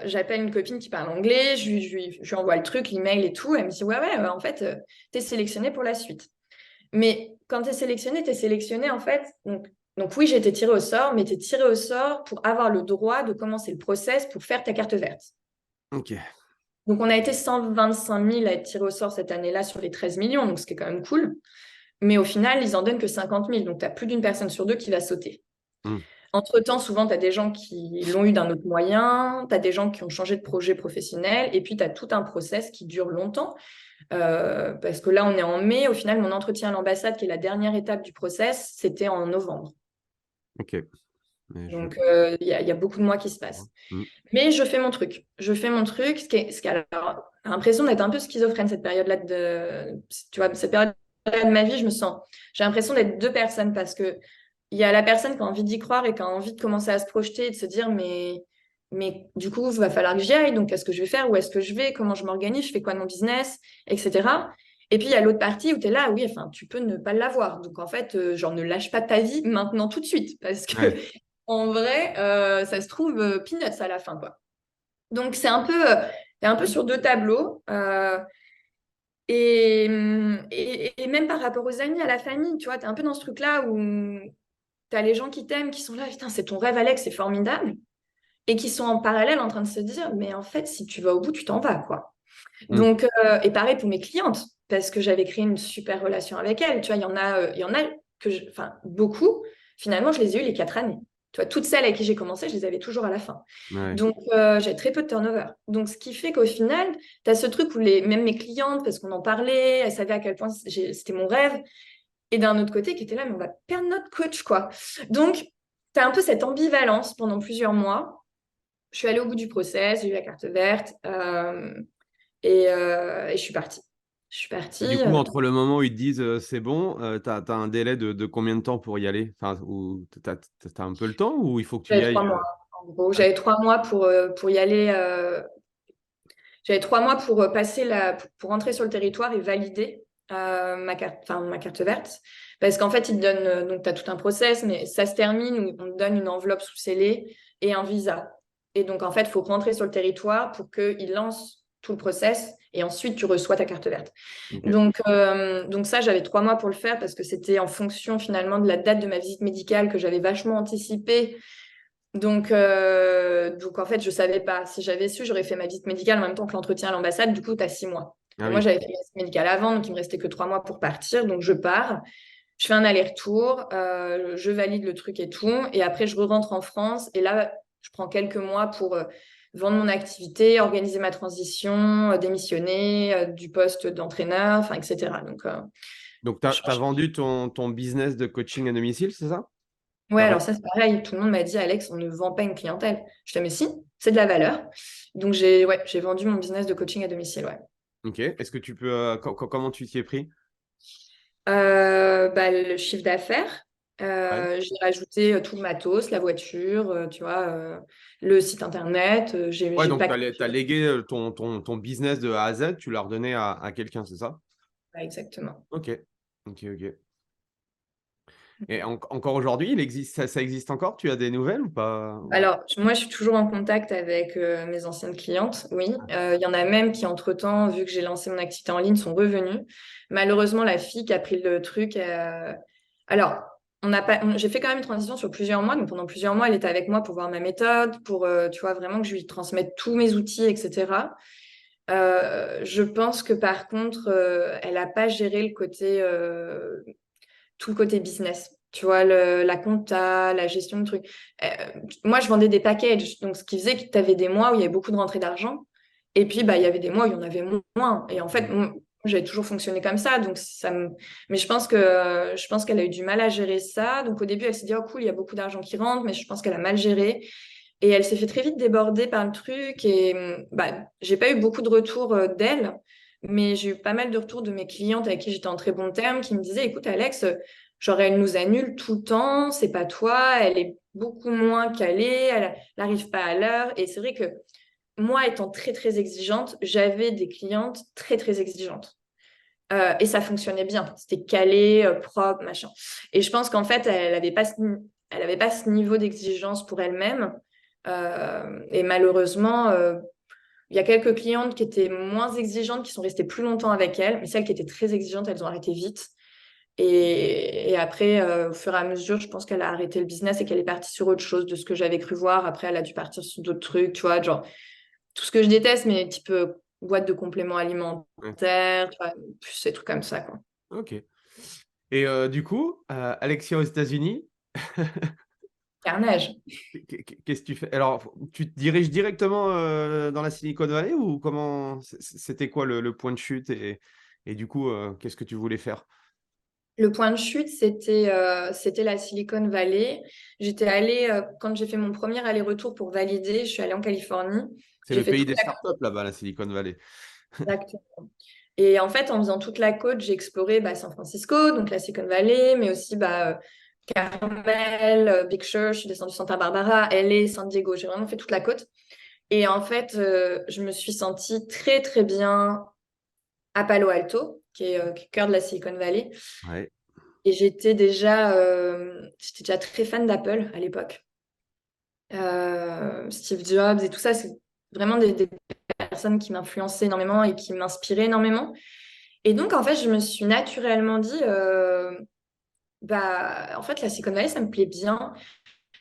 j'appelle une copine qui parle anglais. Je lui envoie le truc, l'email et tout. Elle me dit, ouais, ouais, en fait, t'es sélectionnée pour la suite. Mais quand t'es sélectionné, en fait. Donc oui, j'ai été tirée au sort, mais t'es tirée au sort pour avoir le droit de commencer le process pour faire ta carte verte. Ok. Donc, on a été 125 000 à être tirés au sort cette année-là sur les 13 millions, donc ce qui est quand même cool. Mais au final, ils en donnent que 50 000, donc tu as plus d'une personne sur deux qui va sauter. Hmm. Entre-temps, souvent, tu as des gens qui l'ont eu d'un autre moyen, tu as des gens qui ont changé de projet professionnel, et puis tu as tout un process qui dure longtemps. Parce que là, on est en mai. Au final, mon entretien à l'ambassade, qui est la dernière étape du process, c'était en novembre. Ok. Mais je... Donc, il y a beaucoup de mois qui se passent. Hmm. Mais je fais mon truc. Je fais mon truc, ce qui a l'impression d'être un peu schizophrène, cette période-là tu vois, cette période-là de ma vie, j'ai l'impression d'être deux personnes parce que il y a la personne qui a envie d'y croire et qui a envie de commencer à se projeter et de se dire, mais du coup, il va falloir que j'y aille. Donc, qu'est-ce que je vais faire? Où est-ce que je vais? Comment je m'organise? Je fais quoi de mon business? Etc. Et puis, il y a l'autre partie où tu es là, oui, enfin, tu peux ne pas l'avoir. Donc, en fait, genre, ne lâche pas ta vie maintenant tout de suite parce que Ouais. en vrai, ça se trouve peanuts à la fin, quoi. Donc, t'es un peu sur deux tableaux. Et même par rapport aux amis, à la famille, tu vois, tu es un peu dans ce truc-là où tu as les gens qui t'aiment, qui sont là, putain, c'est ton rêve, Alex, c'est formidable. Et qui sont en parallèle en train de se dire, mais en fait, si tu vas au bout, tu t'en vas, quoi. Hmm. Donc, et pareil pour mes clientes, parce que j'avais créé une super relation avec elles. Tu vois, il y en a enfin, beaucoup, finalement, je les ai eues les 4 années. Tu vois, toutes celles avec qui j'ai commencé, je les avais toujours à la fin. Ouais. Donc, j'ai très peu de turnover. Donc, ce qui fait qu'au final, tu as ce truc où même mes clientes, parce qu'on en parlait, elles savaient à quel point c'était mon rêve. Et d'un autre côté, qui était là, mais on va perdre notre coach, quoi. Donc, tu as un peu cette ambivalence pendant plusieurs mois. Je suis allée au bout du process, j'ai eu la carte verte et je suis partie. Je suis Et partie. du coup, entre le moment où ils te disent c'est bon, tu as un délai de combien de temps pour y aller? Enfin, ou tu as un peu le temps ou il faut que tu y J'avais ailles 3 mois. En gros, ah, j'avais 3 mois pour y aller. J'avais 3 mois pour pour rentrer sur le territoire et valider ma carte verte. Parce qu'en fait, ils te donnent, donc tu as tout un process, mais ça se termine où on te donne une enveloppe sous scellée et un visa. Et donc, en fait, il faut rentrer sur le territoire pour qu'ils lancent tout le process et ensuite tu reçois ta carte verte. ok. Donc ça, j'avais 3 mois pour le faire parce que c'était en fonction finalement de la date de ma visite médicale que j'avais vachement anticipée. Donc en fait, je savais pas. Si j'avais su, j'aurais fait ma visite médicale en même temps que l'entretien à l'ambassade. Du coup, tu as 6 mois. Ah Et moi, oui. j'avais fait ma visite médicale avant, donc il me restait que 3 mois pour partir. Donc je pars, je fais un aller-retour, je valide le truc et tout. Et après, je rentre en France. Et là, je prends quelques mois pour vendre mon activité, organiser ma transition, démissionner du poste d'entraîneur, enfin, etc. Donc, tu Je as vendu ton business de coaching à domicile, c'est ça? Ouais, T'as alors ré- ça, c'est pareil. Tout le monde m'a dit, Alex, on ne vend pas une clientèle. Je fais, mais si, c'est de la valeur. Donc, j'ai vendu mon business de coaching à domicile, ouais. Ok. Est-ce que tu peux. Comment tu t'y es pris? Le chiffre d'affaires, Ouais. j'ai rajouté tout le matos, la voiture, tu vois, le site internet. Ouais, J'ai donc pas... tu as légué ton business de A à Z, tu l'as redonné à quelqu'un, c'est ça? Ouais, exactement. Ok. Ok, ok. Et encore aujourd'hui, ça existe encore? Tu as des nouvelles ou pas? Alors, moi, je suis toujours en contact avec mes anciennes clientes, oui. Il y en a même qui, entre-temps, vu que j'ai lancé mon activité en ligne, sont revenues. Malheureusement, la fille qui a pris le truc... Alors, on n'a pas... j'ai fait quand même une transition sur plusieurs mois. Donc, pendant plusieurs mois, elle était avec moi pour voir ma méthode, pour, tu vois, vraiment que je lui transmette tous mes outils, etc. Je pense que, par contre, elle n'a pas géré tout le côté business. Tu vois, la compta, la gestion de trucs. Euh, Moi, je vendais des packages. Donc, ce qui faisait que tu avais des mois où il y avait beaucoup de rentrées d'argent. Et puis, bah, il y avait des mois où il y en avait moins. Et en fait, Mm. j'avais toujours fonctionné comme ça. Mais je pense qu'elle a eu du mal à gérer ça. Donc, au début, elle s'est dit, oh cool, il y a beaucoup d'argent qui rentre. Mais je pense qu'elle a mal géré. Et elle s'est fait très vite déborder par le truc. Et bah, j'ai pas eu beaucoup de retours d'elle. Mais j'ai eu pas mal de retours de mes clientes avec qui j'étais en très bon terme qui me disaient, écoute, Alex, genre, elle nous annule tout le temps, c'est pas toi, elle est beaucoup moins calée, elle n'arrive pas à l'heure. Et c'est vrai que moi, étant très, très exigeante, j'avais des clientes très, très exigeantes. Et ça fonctionnait bien. C'était calé, propre, machin. Et je pense qu'en fait, elle avait pas ce niveau d'exigence pour elle-même. Et malheureusement, il y a quelques clientes qui étaient moins exigeantes, qui sont restées plus longtemps avec elle. Mais celles qui étaient très exigeantes, elles ont arrêté vite. Et après, au fur et à mesure, je pense qu'elle a arrêté le business et qu'elle est partie sur autre chose de ce que j'avais cru voir. Après, elle a dû partir sur d'autres trucs, tu vois, genre tout ce que je déteste, mais type boîte de compléments Ouais. alimentaires, tu vois, plus ces trucs comme ça, quoi. Ok. Et du coup, Alexia aux États-Unis, Carnage. qu'est-ce que tu fais? Alors, tu te diriges directement dans la Silicon Valley ou comment? C'était quoi le point de chute et du coup, qu'est-ce que tu voulais faire? Le point de chute, c'était la Silicon Valley. J'étais allée, quand j'ai fait mon premier aller-retour pour valider, je suis allée en Californie. C'est J'ai le fait pays toute des la startups là-bas, la Silicon Valley. côte. Et en fait, en faisant toute la côte, j'ai exploré San Francisco, donc la Silicon Valley, mais aussi Carmel, Big Sur, je suis descendue Santa Barbara, LA, San Diego. J'ai vraiment fait toute la côte. Et en fait, je me suis sentie très, très bien à Palo Alto, qui est cœur de la Silicon Valley. Ouais. Et j'étais déjà très fan d'Apple à l'époque. Steve Jobs et tout ça, c'est vraiment des personnes qui m'influençaient énormément et qui m'inspiraient énormément. Et donc, en fait, je me suis naturellement dit, en fait, la Silicon Valley, ça me plaît bien.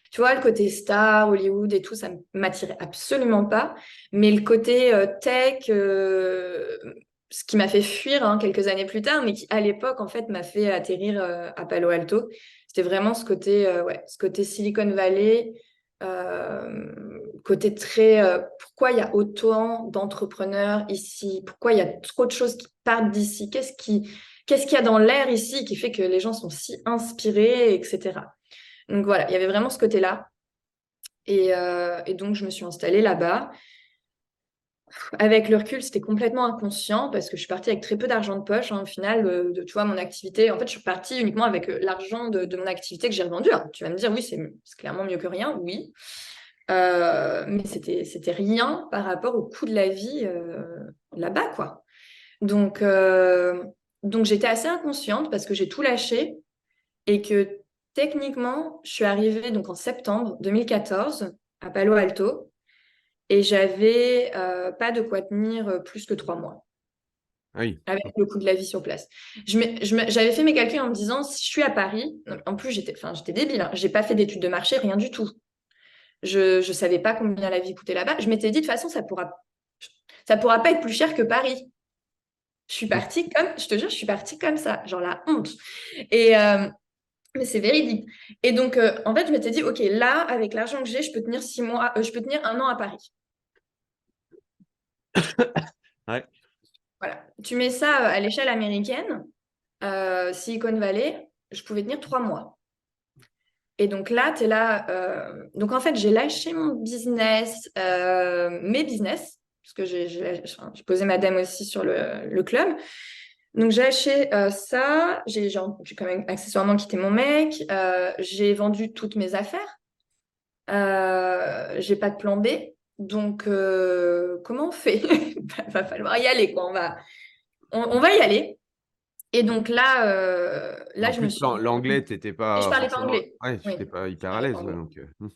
Tu vois, le côté star, Hollywood et tout, ça ne m'attirait absolument pas. Mais le côté tech, ce qui m'a fait fuir quelques années plus tard, mais qui à l'époque, en fait, m'a fait atterrir à Palo Alto, c'était vraiment ce côté Silicon Valley, côté très... pourquoi il y a autant d'entrepreneurs ici? Pourquoi il y a trop de choses qui partent d'ici? Qu'est-ce qu'il y a dans l'air ici qui fait que les gens sont si inspirés, etc. Donc voilà, il y avait vraiment ce côté-là. Et donc, je me suis installée là-bas. Avec le recul, c'était complètement inconscient parce que je suis partie avec très peu d'argent de poche. Au final, tu vois, mon activité, en fait, je suis partie uniquement avec l'argent de mon activité que j'ai revendu. Alors, tu vas me dire, oui, c'est clairement mieux que rien, oui. Mais c'était rien par rapport au coût de la vie là-bas, quoi. Donc, donc j'étais assez inconsciente parce que j'ai tout lâché et que techniquement, je suis arrivée donc en septembre 2014 à Palo Alto. Et j'avais pas de quoi tenir plus que 3 mois Ah oui. avec le coût de la vie sur place. J'avais fait mes calculs en me disant, si je suis à Paris, en plus j'étais débile, hein, j'ai pas fait d'études de marché, rien du tout. Je savais pas combien la vie coûtait là-bas. Je m'étais dit, de toute façon, ça pourra pas être plus cher que Paris. Je suis partie comme, je te jure, je suis partie comme ça, genre la honte. Et, mais c'est véridique. Et donc, en fait, je m'étais dit, OK, là, avec l'argent que j'ai, je peux tenir 6 mois, je peux tenir 1 an à Paris. Ouais. Voilà. Tu mets ça à l'échelle américaine, Silicon Valley, je pouvais tenir 3 mois. Et donc là, tu es là. Donc en fait, j'ai lâché mon business, mes business, parce que j'ai posé ma dame aussi sur le club. Donc j'ai lâché ça. J'ai quand même accessoirement quitté mon mec. J'ai vendu toutes mes affaires. J'ai pas de plan B. Donc comment on fait? Va falloir y aller, quoi. On va y aller. Et donc là, En je me plus, suis dit, l'anglais, tu n'étais et je pas parlais pas forcément. anglais. Ouais, tu Oui, n'étais pas je hyper à parlais pas l'aise. Ouais, anglais. donc,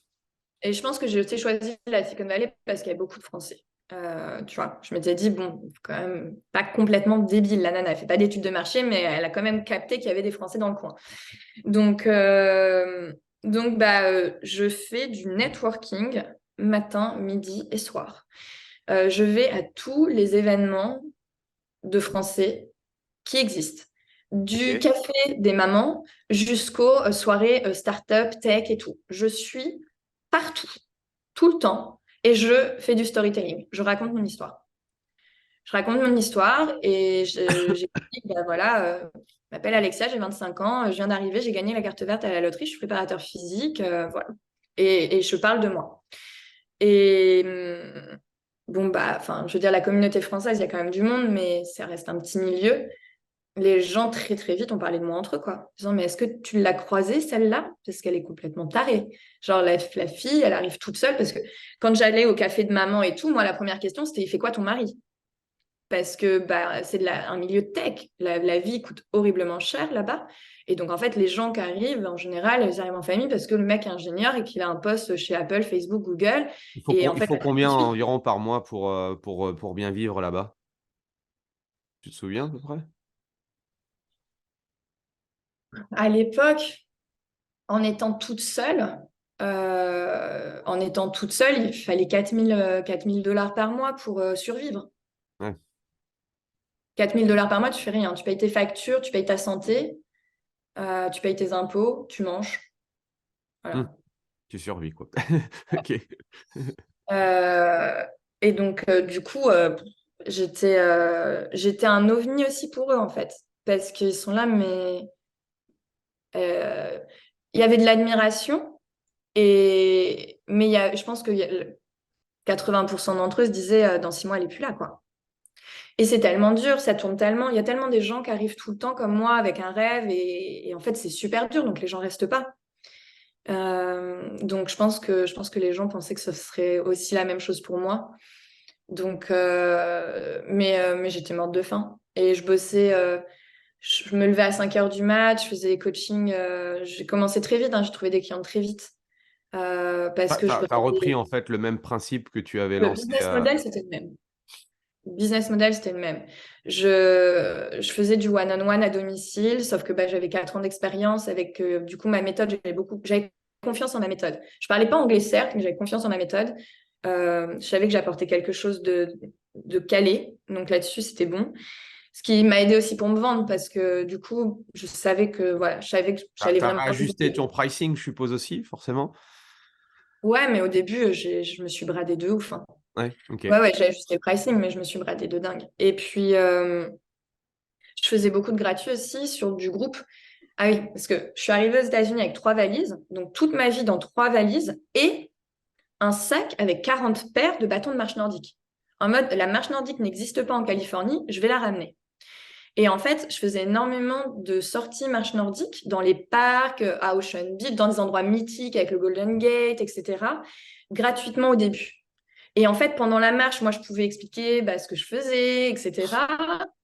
Et je pense que j'ai aussi choisi la Silicon Valley parce qu'il y avait beaucoup de Français. Tu vois, je m'étais dit, bon, quand même, pas complètement débile, la nana. Elle fait pas d'études de marché, mais elle a quand même capté qu'il y avait des Français dans le coin. Donc, je fais du networking matin, midi et soir. Je vais à tous les événements de Français qui existent. Du ok. café des mamans jusqu'aux soirées start-up, tech et tout. Je suis partout, tout le temps, et je fais du storytelling. Je raconte mon histoire. Je raconte mon histoire et j'ai dit, ben voilà, je m'appelle Alexia, j'ai 25 ans, je viens d'arriver, j'ai gagné la carte verte à la loterie, je suis préparateur physique, voilà. Et je parle de moi. Et bon, bah, enfin, je veux dire, la communauté française, il y a quand même du monde, mais ça reste un petit milieu. Les gens, très, très vite, ont parlé de moi entre eux, quoi. En disant, mais est-ce que tu l'as croisée, celle-là? Parce qu'elle est complètement tarée. Genre, la fille, elle arrive toute seule, parce que quand j'allais au café de maman et tout, moi, la première question, c'était, il fait quoi ton mari? Parce que bah, c'est un milieu de tech. La vie coûte horriblement cher là-bas. Et donc, en fait, les gens qui arrivent, en général, ils arrivent en famille parce que le mec est ingénieur et qu'il a un poste chez Apple, Facebook, Google. Et en Il fait, faut la combien petite fille, environ par mois pour bien vivre là-bas? Tu te souviens à peu près? à l'époque, en étant toute seule, il fallait 4 000 dollars par mois pour survivre. Ouais. 4 000 dollars par mois, tu fais rien. Tu payes tes factures, tu payes ta santé, tu payes tes impôts, tu manges. Hmm. Voilà. Tu survis, quoi. Ok. Euh, et donc, du coup, j'étais un ovni aussi pour eux, en fait. Parce qu'ils sont là, mais euh, il y avait de l'admiration. Mais je pense que 80% d'entre eux se disaient dans 6 mois, elle n'est plus là, quoi. Et c'est tellement dur, ça tourne tellement. Il y a tellement des gens qui arrivent tout le temps comme moi avec un rêve et en fait, c'est super dur, donc les gens restent pas. Donc je pense que les gens pensaient que ce serait aussi la même chose pour moi. Donc, mais j'étais morte de faim. Et je bossais, je me levais à 5 heures du mat, je faisais des coachings. J'ai commencé très vite, hein, j'ai trouvé des clients très vite. Parce que je T'as repris regardais. en fait le même principe que tu avais Le lancé. business model, c'était le même. Le business model, c'était le même. Je faisais du one-on-one à domicile, sauf que bah, j'avais 4 ans d'expérience avec, du coup, ma méthode, j'avais confiance en ma méthode. Je parlais pas anglais, certes, mais j'avais confiance en ma méthode. Je savais que j'apportais quelque chose de calé. Donc là-dessus, c'était bon. Ce qui m'a aidé aussi pour me vendre parce que du coup, je savais que j'allais T'as vraiment. ajusté ton pricing, je suppose aussi, forcément. Ouais, mais au début, je me suis bradée de ouf, hein. Ouais, ok. Ouais, j'ai ajusté le pricing, mais je me suis bradée de dingue. Et puis, je faisais beaucoup de gratuits aussi sur du groupe. Ah oui, parce que je suis arrivée aux États-Unis avec 3 valises, donc toute ma vie dans 3 valises, et un sac avec 40 paires de bâtons de marche nordique. En mode, la marche nordique n'existe pas en Californie, je vais la ramener. Et en fait, je faisais énormément de sorties marche nordique dans les parcs, à Ocean Beach, dans des endroits mythiques avec le Golden Gate, etc., gratuitement au début. Et en fait, pendant la marche, moi, je pouvais expliquer ce que je faisais, etc.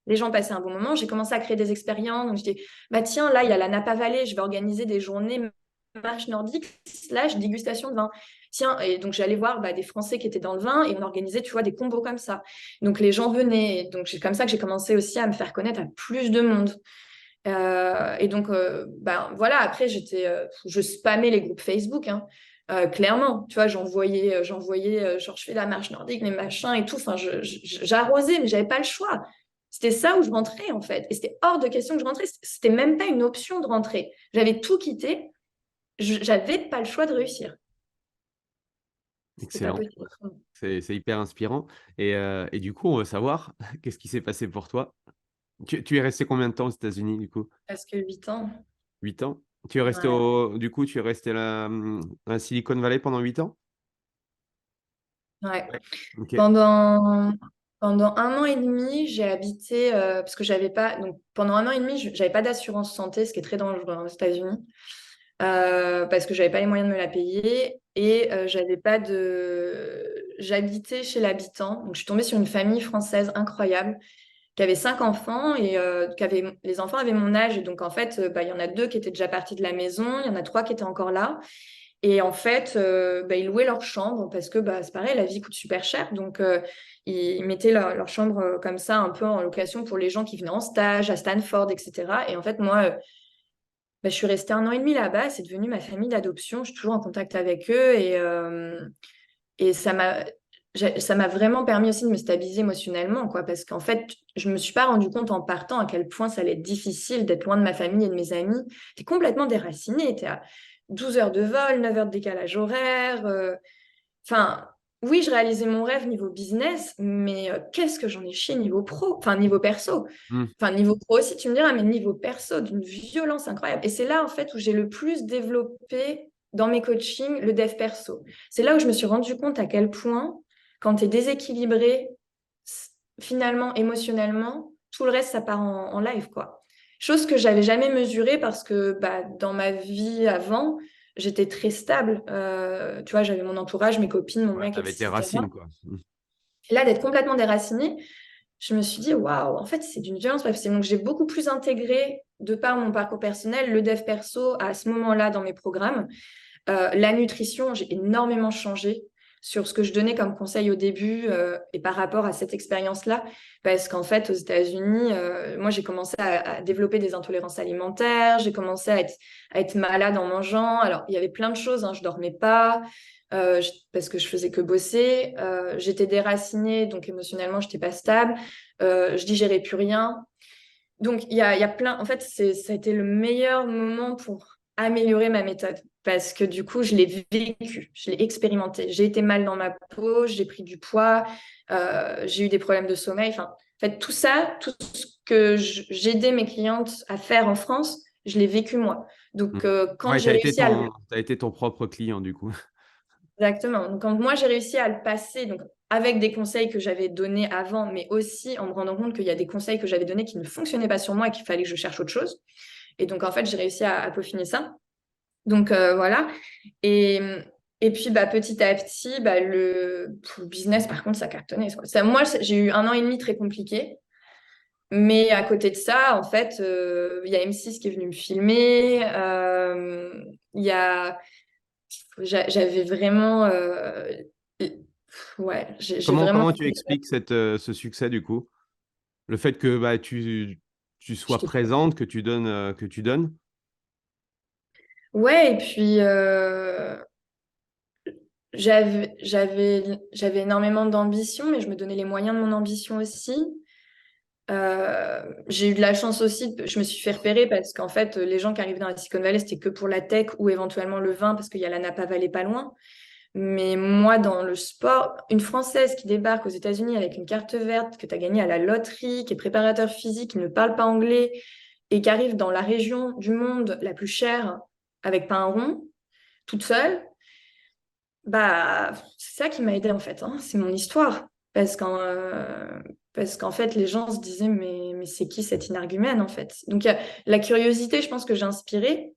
Les gens passaient un bon moment. J'ai commencé à créer des expériences. Donc, je dis, tiens, là, il y a la Napa Valley. Je vais organiser des journées marche nordique / dégustation de vin. Tiens, et donc j'allais voir des Français qui étaient dans le vin et on organisait, tu vois, des combos comme ça. Donc les gens venaient. Et donc c'est comme ça que j'ai commencé aussi à me faire connaître à plus de monde. Et donc, voilà, après, je spammais les groupes Facebook, hein. Clairement, tu vois, j'envoyais, genre, je fais la marche nordique, les machins et tout. Enfin, j'arrosais, mais j'avais pas le choix. C'était ça où je rentrais, en fait. Et c'était hors de question que je rentrais. C'était même pas une option de rentrer. J'avais tout quitté. J'avais pas le choix de réussir. C'était pas Excellent. possible. C'est hyper inspirant. Et du coup, on veut savoir, qu'est-ce qui s'est passé pour toi? Tu es resté combien de temps aux États-Unis, du coup? Presque 8 ans. 8 ans? Tu es resté Ouais. du coup, tu es resté là, à Silicon Valley pendant 8 ans? Ouais. Ouais. Ok. Pendant 1 an et demi, j'ai habité, parce que j'avais pas, donc pendant 1 an et demi, j'avais pas d'assurance santé, ce qui est très dangereux aux États-Unis, parce que j'avais pas les moyens de me la payer et j'habitais chez l'habitant. Donc je suis tombée sur une famille française incroyable qui avait 5 enfants et les enfants avaient mon âge. Et donc en fait, il y en a 2 qui étaient déjà partis de la maison, il y en a 3 qui étaient encore là. Et en fait, ils louaient leur chambre parce que c'est pareil, la vie coûte super cher. Donc, ils mettaient leur chambre comme ça, un peu en location pour les gens qui venaient en stage à Stanford, etc. Et en fait, moi, je suis restée 1 an et demi là-bas. C'est devenu ma famille d'adoption. Je suis toujours en contact avec eux. Et ça m'a vraiment permis aussi de me stabiliser émotionnellement, quoi. Parce qu'en fait, je me suis pas rendu compte en partant à quel point ça allait être difficile d'être loin de ma famille et de mes amis. T'es complètement déraciné. T'es à 12 heures de vol, 9 heures de décalage horaire. Enfin, oui, je réalisais mon rêve niveau business, mais qu'est-ce que j'en ai chié niveau pro, enfin niveau perso. Hmm. Enfin, niveau pro aussi, tu me diras, mais niveau perso, d'une violence incroyable. Et c'est là, en fait, où j'ai le plus développé dans mes coachings le dev perso. C'est là où je me suis rendu compte à quel point, quand tu es déséquilibré, finalement, émotionnellement, tout le reste, ça part en live, quoi. Chose que j'avais jamais mesurée parce que dans ma vie avant, j'étais très stable. Tu vois, j'avais mon entourage, mes copines, mon Ouais, mec, tu avais tes etc. racines, quoi. Et là, d'être complètement déracinée, je me suis dit, waouh, en fait, c'est d'une violence. Donc, j'ai beaucoup plus intégré, de par mon parcours personnel, le dev perso à ce moment-là dans mes programmes. La nutrition, j'ai énormément changé sur ce que je donnais comme conseil au début et par rapport à cette expérience-là. Parce qu'en fait, aux États-Unis, moi, j'ai commencé à développer des intolérances alimentaires, j'ai commencé à être malade en mangeant. Alors, il y avait plein de choses, hein, je dormais pas. Parce que je faisais que bosser. J'étais déracinée, donc émotionnellement, je n'étais pas stable. Je digérais plus rien. Donc, il y a plein. En fait, ça a été le meilleur moment pour améliorer ma méthode. Parce que du coup, je l'ai vécu, je l'ai expérimenté. J'ai été mal dans ma peau, j'ai pris du poids, j'ai eu des problèmes de sommeil. Enfin, en fait, tout ça, tout ce que j'aidais mes clientes à faire en France, je l'ai vécu moi. Donc, quand Ouais, tu j'ai as été réussi à le t'as été ton propre client, du coup. Exactement. Donc, quand moi, j'ai réussi à le passer, donc avec des conseils que j'avais donnés avant, mais aussi en me rendant compte qu'il y a des conseils que j'avais donnés qui ne fonctionnaient pas sur moi et qu'il fallait que je cherche autre chose. Et donc, en fait, j'ai réussi à peaufiner ça. Donc, voilà. Et, et puis, petit à petit, pour le business, par contre, ça cartonnait. Moi, j'ai eu 1 an et demi très compliqué. Mais à côté de ça, en fait, il y a M6 qui est venu me filmer. Il y a J'avais vraiment. Ouais, j'ai vraiment. Comment tu expliques ce succès, du coup? Le fait que tu sois j'étais- présente, que tu donnes, que tu donnes? Ouais, et puis j'avais énormément d'ambition, mais je me donnais les moyens de mon ambition aussi. J'ai eu de la chance aussi, je me suis fait repérer parce qu'en fait, les gens qui arrivaient dans la Silicon Valley, c'était que pour la tech ou éventuellement le vin, parce qu'il y a la Napa Valley pas loin. Mais moi, dans le sport, une Française qui débarque aux États-Unis avec une carte verte que tu as gagnée à la loterie, qui est préparateur physique, qui ne parle pas anglais, et qui arrive dans la région du monde la plus chère avec pas un rond, toute seule, bah, c'est ça qui m'a aidée en fait, hein. C'est mon histoire. Parce qu'en fait, les gens se disaient, mais c'est qui cette énergumène en fait? Donc, il y a la curiosité, je pense que j'ai inspiré,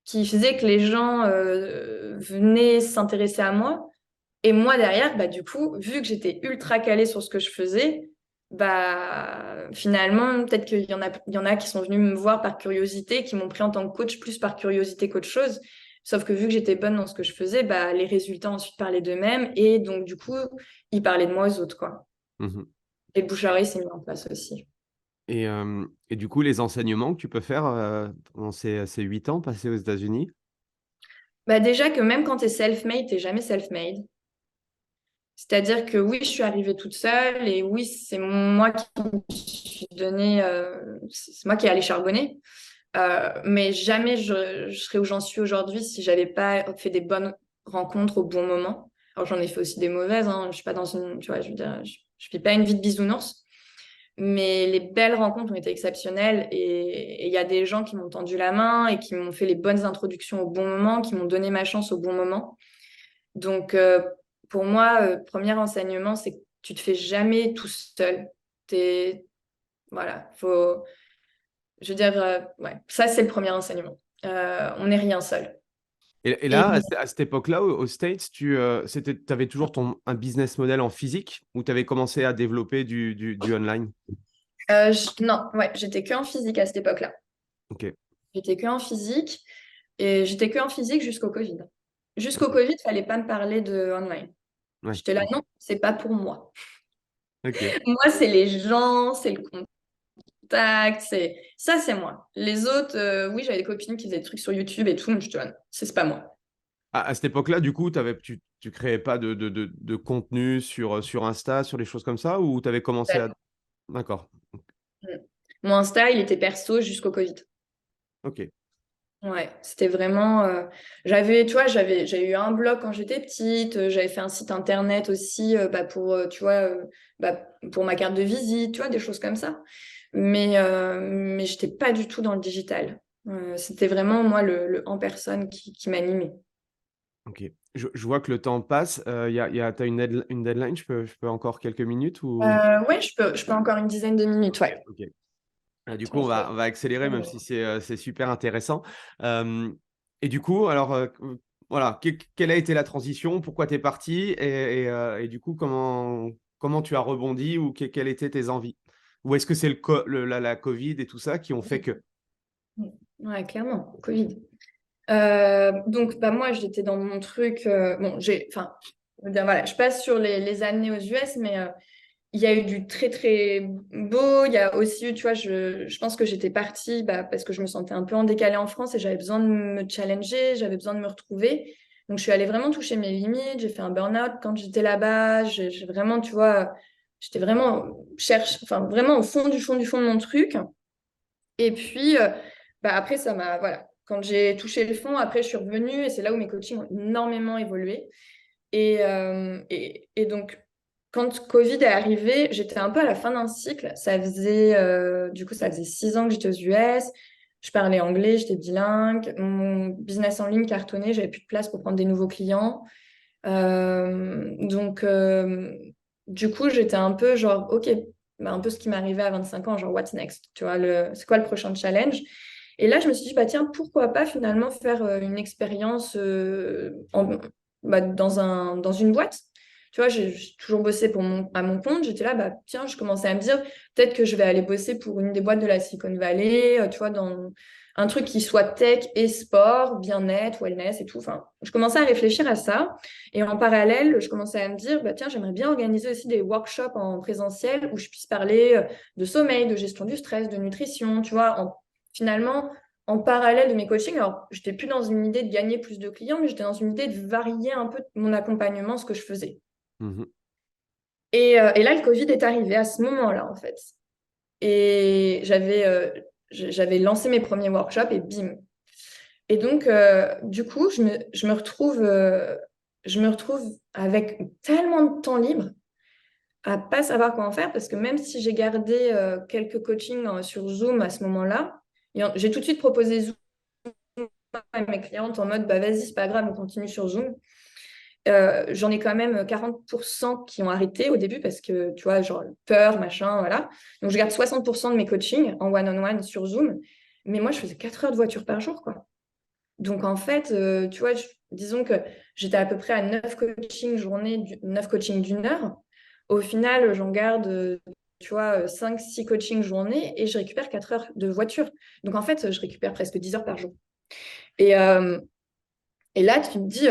qui faisait que les gens venaient s'intéresser à moi. Et moi, derrière, bah, du coup, vu que j'étais ultra calée sur ce que je faisais, bah, finalement, peut-être qu'il y en a qui sont venus me voir par curiosité, qui m'ont pris en tant que coach plus par curiosité qu'autre chose. Sauf que vu que j'étais bonne dans ce que je faisais, bah, les résultats ensuite parlaient d'eux-mêmes. Et donc, du coup, ils parlaient de moi aux autres, quoi. Mhm. Et le bouche à oreille s'est mis en place aussi. Et du coup, les enseignements que tu peux faire pendant ces 8 ans passés aux États-Unis? Bah, déjà que même quand tu es self-made, tu jamais self-made. C'est-à-dire que oui, je suis arrivée toute seule et oui, c'est moi qui me suis donné, c'est moi qui ai allé charbonner. Mais jamais je serais où j'en suis aujourd'hui si j'avais pas fait des bonnes rencontres au bon moment. Alors j'en ai fait aussi des mauvaises, hein. Je suis pas dans une, tu vois, je veux dire, je vis pas une vie de bisounours. Mais les belles rencontres ont été exceptionnelles et il y a des gens qui m'ont tendu la main et qui m'ont fait les bonnes introductions au bon moment, qui m'ont donné ma chance au bon moment. Donc, pour moi, premier enseignement, c'est que tu te fais jamais tout seul. Voilà, je veux dire, ouais, ça, c'est le premier enseignement. On n'est rien seul. Et Et là, à cette époque-là, aux States, tu avais toujours un business model en physique ou tu avais commencé à développer du online? non, ouais, j'étais que en physique à cette époque-là. Ok, J'étais que en physique et j'étais que en physique jusqu'au Covid. Jusqu'au ok, Covid, il fallait pas me parler de online. ouais, J'étais là, non, c'est pas pour moi. ok. Moi, c'est les gens, c'est le contact, c'est moi. Les autres, oui, j'avais des copines qui faisaient des trucs sur YouTube et tout, mais je te dis, c'est pas moi. À cette époque-là, du coup, tu créais pas de contenu sur Insta, sur les choses comme ça, ou tu avais commencé à... D'accord, Mm. Mon Insta, il était perso jusqu'au Covid. ok. Ouais, c'était vraiment. Tu vois, j'ai eu un blog quand j'étais petite. J'avais fait un site internet aussi, bah, tu vois, bah, pour ma carte de visite, tu vois, des choses comme ça. Mais j'étais pas du tout dans le digital. C'était vraiment moi le en personne qui m'animait. Ok. Je vois que le temps passe. T'as une deadline? Je peux encore quelques minutes ou... Ouais, je peux encore une dizaine de minutes, ouais. Ok. Du Tu coup, vois, on va accélérer, même si c'est super intéressant. Euh, et du coup, alors, voilà, quelle a été la transition? Pourquoi tu es parti? Et du coup, comment tu as rebondi ou quelles étaient tes envies? Ou est-ce que c'est la Covid et tout ça qui ont fait que... Ouais, clairement, Covid. Donc, bah, moi, j'étais dans mon truc. Bon, enfin, voilà, je passe sur les années aux US, mais il y a eu du très, très beau. Il y a aussi eu, tu vois, je pense que j'étais partie bah, parce que je me sentais un peu en décalé en France et j'avais besoin de me challenger, j'avais besoin de me retrouver. Donc, je suis allée vraiment toucher mes limites. J'ai fait un burn-out quand j'étais là-bas. J'ai vraiment, tu vois, j'étais vraiment enfin, vraiment au fond du fond du fond de mon truc. Et puis, bah, après, voilà. Quand j'ai touché le fond, après, je suis revenue et c'est là où mes coachings ont énormément évolué. Et donc, quand Covid est arrivé, j'étais un peu à la fin d'un cycle. Du coup, ça faisait 6 ans que j'étais aux US. Je parlais anglais, j'étais bilingue. Mon business en ligne cartonnait, j'avais plus de place pour prendre des nouveaux clients. Donc, du coup, j'étais un peu genre, OK, bah, un peu ce qui m'arrivait à 25 ans, genre, what's next? Tu vois, c'est quoi le prochain challenge? Et là, je me suis dit, bah, tiens, pourquoi pas finalement faire une expérience bah, dans une boîte? Tu vois, j'ai toujours bossé à mon compte. J'étais là, bah, tiens, je commençais à me dire, peut-être que je vais aller bosser pour une des boîtes de la Silicon Valley, tu vois, dans un truc qui soit tech et sport, bien-être, wellness et tout. Enfin, je commençais à réfléchir à ça. Et en parallèle, je commençais à me dire, bah, tiens, j'aimerais bien organiser aussi des workshops en présentiel où je puisse parler de sommeil, de gestion du stress, de nutrition, tu vois, finalement, en parallèle de mes coachings. Alors, je n'étais plus dans une idée de gagner plus de clients, mais j'étais dans une idée de varier un peu mon accompagnement, ce que je faisais. Mhm. Et là, le Covid est arrivé à ce moment-là, en fait. Et j'avais lancé mes premiers workshops et bim. Et donc, du coup, je me retrouve avec tellement de temps libre à pas savoir quoi en faire parce que même si j'ai gardé quelques coachings sur Zoom à ce moment-là, J'ai tout de suite proposé Zoom à mes clientes en mode, bah vas-y, c'est pas grave, on continue sur Zoom. J'en ai quand même 40% qui ont arrêté au début parce que, tu vois, genre peur, machin, voilà. Donc, je garde 60% de mes coachings en one-on-one sur Zoom. Mais moi, je faisais 4 heures de voiture par jour, quoi. Donc, en fait, tu vois, disons que j'étais à peu près à 9 coachings journée, 9 coachings d'une heure. Au final, j'en garde, tu vois, 5-6 coachings journée et je récupère 4 heures de voiture. Donc, en fait, je récupère presque 10 heures par jour. Et, euh, et là, tu me dis,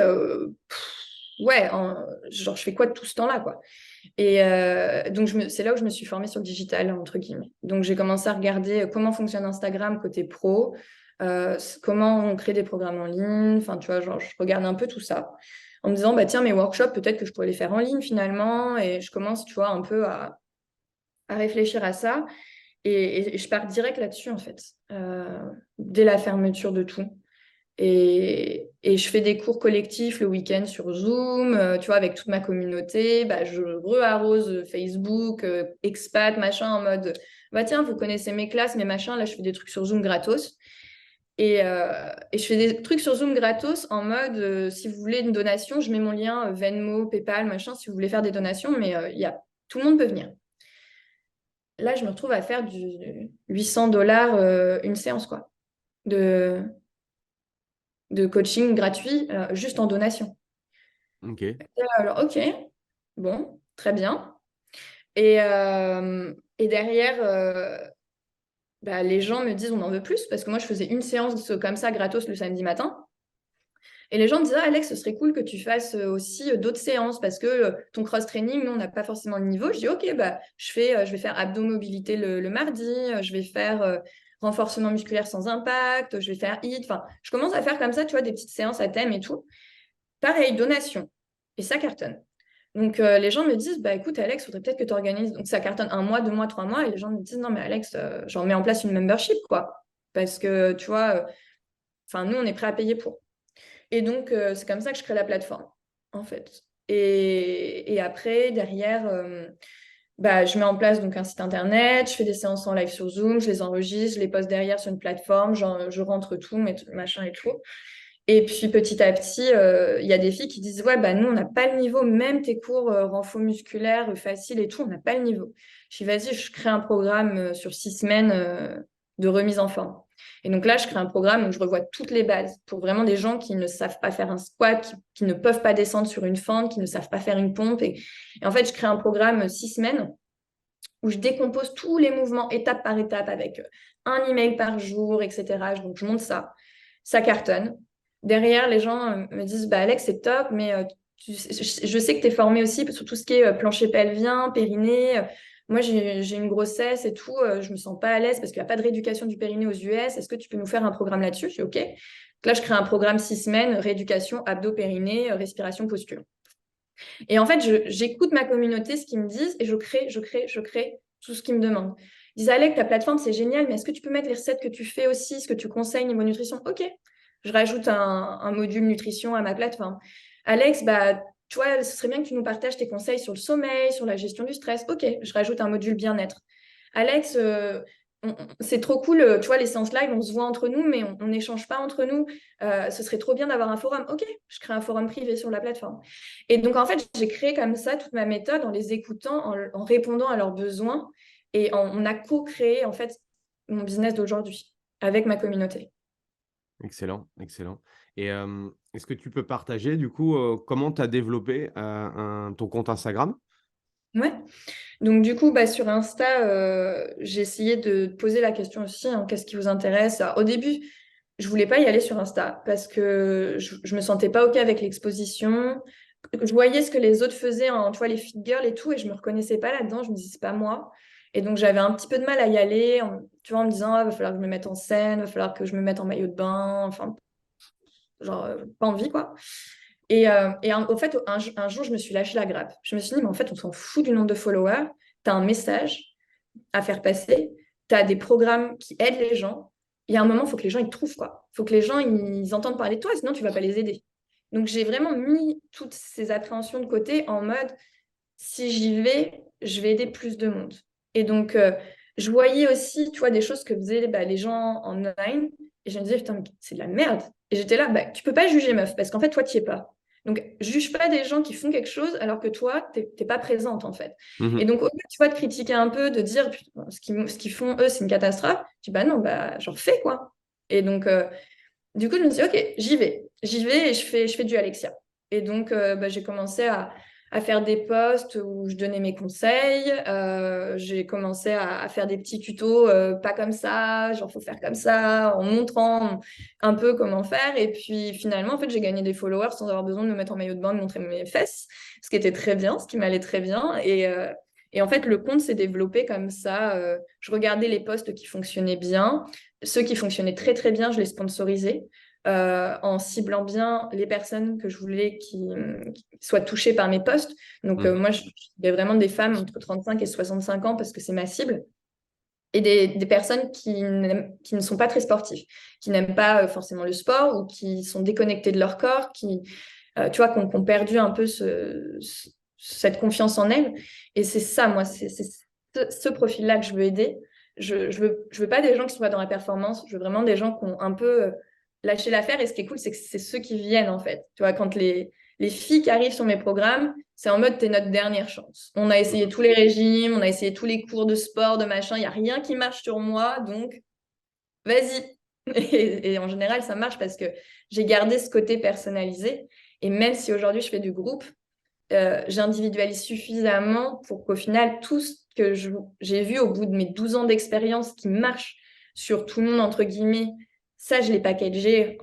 ouais, genre, je fais quoi de tout ce temps-là, quoi. Et donc, c'est là où je me suis formée sur le digital, entre guillemets. Donc, j'ai commencé à regarder comment fonctionne Instagram côté pro, comment on crée des programmes en ligne. Enfin, tu vois, genre, je regarde un peu tout ça en me disant, bah, tiens, mes workshops, peut-être que je pourrais les faire en ligne finalement. Et je commence, tu vois, un peu à réfléchir à ça. Et je pars direct là-dessus, en fait, dès la fermeture de tout. Et je fais des cours collectifs le week-end sur Zoom, tu vois, avec toute ma communauté. Bah, je re-arrose Facebook, expat, machin, en mode, bah tiens, vous connaissez mes classes, mes machins, là, je fais des trucs sur Zoom gratos. Et je fais des trucs sur Zoom gratos en mode, si vous voulez une donation, je mets mon lien Venmo, PayPal, machin, si vous voulez faire des donations, mais tout le monde peut venir. Là, je me retrouve à faire du 800 $ une séance, quoi, de, de coaching gratuit, juste en donation. Ok. Alors, ok, bon, très bien. Et derrière, bah, les gens me disent on en veut plus parce que moi, je faisais une séance comme ça gratos le samedi matin. Et les gens me disaient, ah, Alex, ce serait cool que tu fasses aussi d'autres séances parce que ton cross-training, nous, on n'a pas forcément le niveau. Je dis, ok, bah, je vais faire abdos-mobilité le mardi, je vais faire renforcement musculaire sans impact, je vais faire HIIT. Enfin, je commence à faire comme ça, tu vois, des petites séances à thème et tout. Pareil, donation. Et ça cartonne. Donc, les gens me disent, bah écoute, Alex, il faudrait peut-être que tu organises. Donc, ça cartonne 1 mois, 2 mois, 3 mois. Et les gens me disent, non, mais Alex, j'en mets en place une membership, quoi. Parce que, tu vois, enfin, nous, on est prêt à payer pour. Et donc, c'est comme ça que je crée la plateforme, en fait. Et après, derrière, bah, je mets en place donc un site internet, je fais des séances en live sur Zoom, je les enregistre, je les poste derrière sur une plateforme, je rentre tout, mes machin et tout. Et puis petit à petit, il y a des filles qui disent, ouais, bah nous, on n'a pas le niveau, même tes cours renfo musculaire, facile et tout, on n'a pas le niveau. Je dis, vas-y, je crée un programme sur 6 semaines de remise en forme. Et donc là, je crée un programme où je revois toutes les bases pour vraiment des gens qui ne savent pas faire un squat, qui ne peuvent pas descendre sur une fente, qui ne savent pas faire une pompe. Et en fait, je crée un programme 6 semaines où je décompose tous les mouvements étape par étape avec un email par jour, etc. Donc, je monte ça. Ça cartonne. Derrière, les gens me disent, bah, Alex, c'est top, mais je sais que tu es formé aussi sur tout ce qui est plancher pelvien, périnée. Moi, j'ai une grossesse et tout. Je me sens pas à l'aise parce qu'il n'y a pas de rééducation du périnée aux US. Est-ce que tu peux nous faire un programme là-dessus? Je dis OK. Donc là, je crée un programme 6 semaines, rééducation, abdos, périnée, respiration, posture. Et en fait, j'écoute ma communauté, ce qu'ils me disent, et je crée tout ce qu'ils me demandent. Ils disent, Alex, ta plateforme, c'est génial, mais est-ce que tu peux mettre les recettes que tu fais aussi, ce que tu conseilles niveau nutrition? OK. Je rajoute un module nutrition à ma plateforme. Alex, bah, tu vois, ce serait bien que tu nous partages tes conseils sur le sommeil, sur la gestion du stress. OK, je rajoute un module bien-être. Alex, c'est trop cool, tu vois, les séances live, on se voit entre nous, mais on n'échange pas entre nous. Ce serait trop bien d'avoir un forum. OK, je crée un forum privé sur la plateforme. Et donc, en fait, j'ai créé comme ça toute ma méthode en les écoutant, en répondant à leurs besoins. Et on a co-créé, en fait, mon business d'aujourd'hui avec ma communauté. Excellent, excellent. Et est-ce que tu peux partager du coup comment tu as développé ton compte Instagram? Ouais. Donc, du coup, bah, sur Insta, j'ai essayé de poser la question aussi, hein, qu'est-ce qui vous intéresse? Alors, au début, je voulais pas y aller sur Insta parce que je me sentais pas OK avec l'exposition. Je voyais ce que les autres faisaient, tu vois, les fit girls et tout, et je me reconnaissais pas là-dedans. Je me disais, c'est pas moi. Et donc, j'avais un petit peu de mal à y aller, tu vois, en me disant, ah, va falloir que je me mette en scène, va falloir que je me mette en maillot de bain, enfin, genre, pas envie, quoi. Au fait, un jour, je me suis lâché la grappe. Je me suis dit, mais en fait, on s'en fout du nombre de followers. Tu as un message à faire passer. Tu as des programmes qui aident les gens. Il y a un moment, il faut que les gens ils te trouvent, quoi. Il faut que les gens ils entendent parler de toi, sinon tu ne vas pas les aider. Donc, j'ai vraiment mis toutes ces appréhensions de côté en mode, si j'y vais, je vais aider plus de monde. Et donc, je voyais aussi, tu vois, des choses que faisaient les gens en online. Et je me disais, putain, mais c'est de la merde. Et j'étais là, tu peux pas juger, meuf, parce qu'en fait, toi, tu es pas. Donc, juge pas des gens qui font quelque chose alors que toi, t'es pas présente, en fait. Et Mhm. donc, au lieu, tu vois, de critiquer un peu, de dire, putain, ce qu'ils font, eux, c'est une catastrophe, je dis, bah non, genre, fais, quoi. Et donc, du coup, je me suis dit, OK, j'y vais. J'y vais et je fais du Alexia. Et donc, j'ai commencé à faire des posts où je donnais mes conseils. J'ai commencé à faire des petits tutos, pas comme ça, genre, faut faire comme ça, en montrant un peu comment faire. Et puis, finalement, en fait, j'ai gagné des followers sans avoir besoin de me mettre en maillot de bain, de montrer mes fesses, ce qui était très bien, ce qui m'allait très bien. Et en fait, le compte s'est développé comme ça. Je regardais les posts qui fonctionnaient bien. Ceux qui fonctionnaient très très bien, je les sponsorisais en ciblant bien les personnes que je voulais qui soient touchées par mes posts. Donc Mhm. moi, j'ai vraiment des femmes entre 35 et 65 ans parce que c'est ma cible. Et des personnes qui ne sont pas très sportives, qui n'aiment pas forcément le sport ou qui sont déconnectées de leur corps, tu vois, qui ont perdu un peu cette confiance en elles. Et c'est ça, moi, c'est ce profil-là que je veux aider. Je veux pas des gens qui sont pas dans la performance. Je veux vraiment des gens qui ont un peu lâché l'affaire. Et ce qui est cool, c'est que c'est ceux qui viennent, en fait. Tu vois, quand les filles qui arrivent sur mes programmes, c'est en mode, t'es notre dernière chance. On a essayé tous les régimes, on a essayé tous les cours de sport, de machin. Il n'y a rien qui marche sur moi, donc vas-y. Et en général, ça marche parce que j'ai gardé ce côté personnalisé. Et même si aujourd'hui je fais du groupe, j'individualise suffisamment pour qu'au final, tout ce que j'ai vu au bout de mes 12 ans d'expérience qui marche sur tout le monde, entre guillemets, ça, je l'ai packagé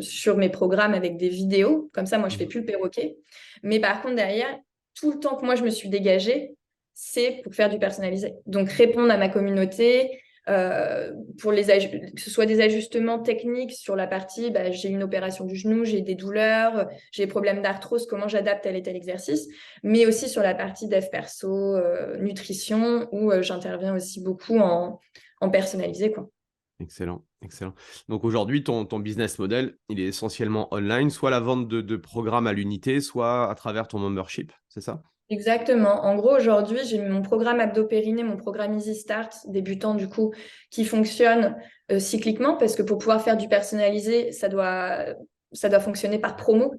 sur mes programmes avec des vidéos. Comme ça, moi, je fais Mhm. plus le perroquet. Mais par contre, derrière, tout le temps que moi, je me suis dégagée, c'est pour faire du personnalisé. Donc, répondre à ma communauté, pour que ce soit des ajustements techniques sur la partie, j'ai une opération du genou, j'ai des douleurs, j'ai des problèmes d'arthrose, comment j'adapte tel et tel exercice, mais aussi sur la partie dev perso, nutrition, où j'interviens aussi beaucoup en personnalisé, quoi. Excellent, excellent. Donc aujourd'hui, ton business model, il est essentiellement online, soit la vente de programmes à l'unité, soit à travers ton membership, c'est ça? Exactement. En gros, aujourd'hui, j'ai mon programme Abdo-Périnée, mon programme Easy Start, débutant du coup, qui fonctionne cycliquement parce que pour pouvoir faire du personnalisé, ça doit fonctionner par promo.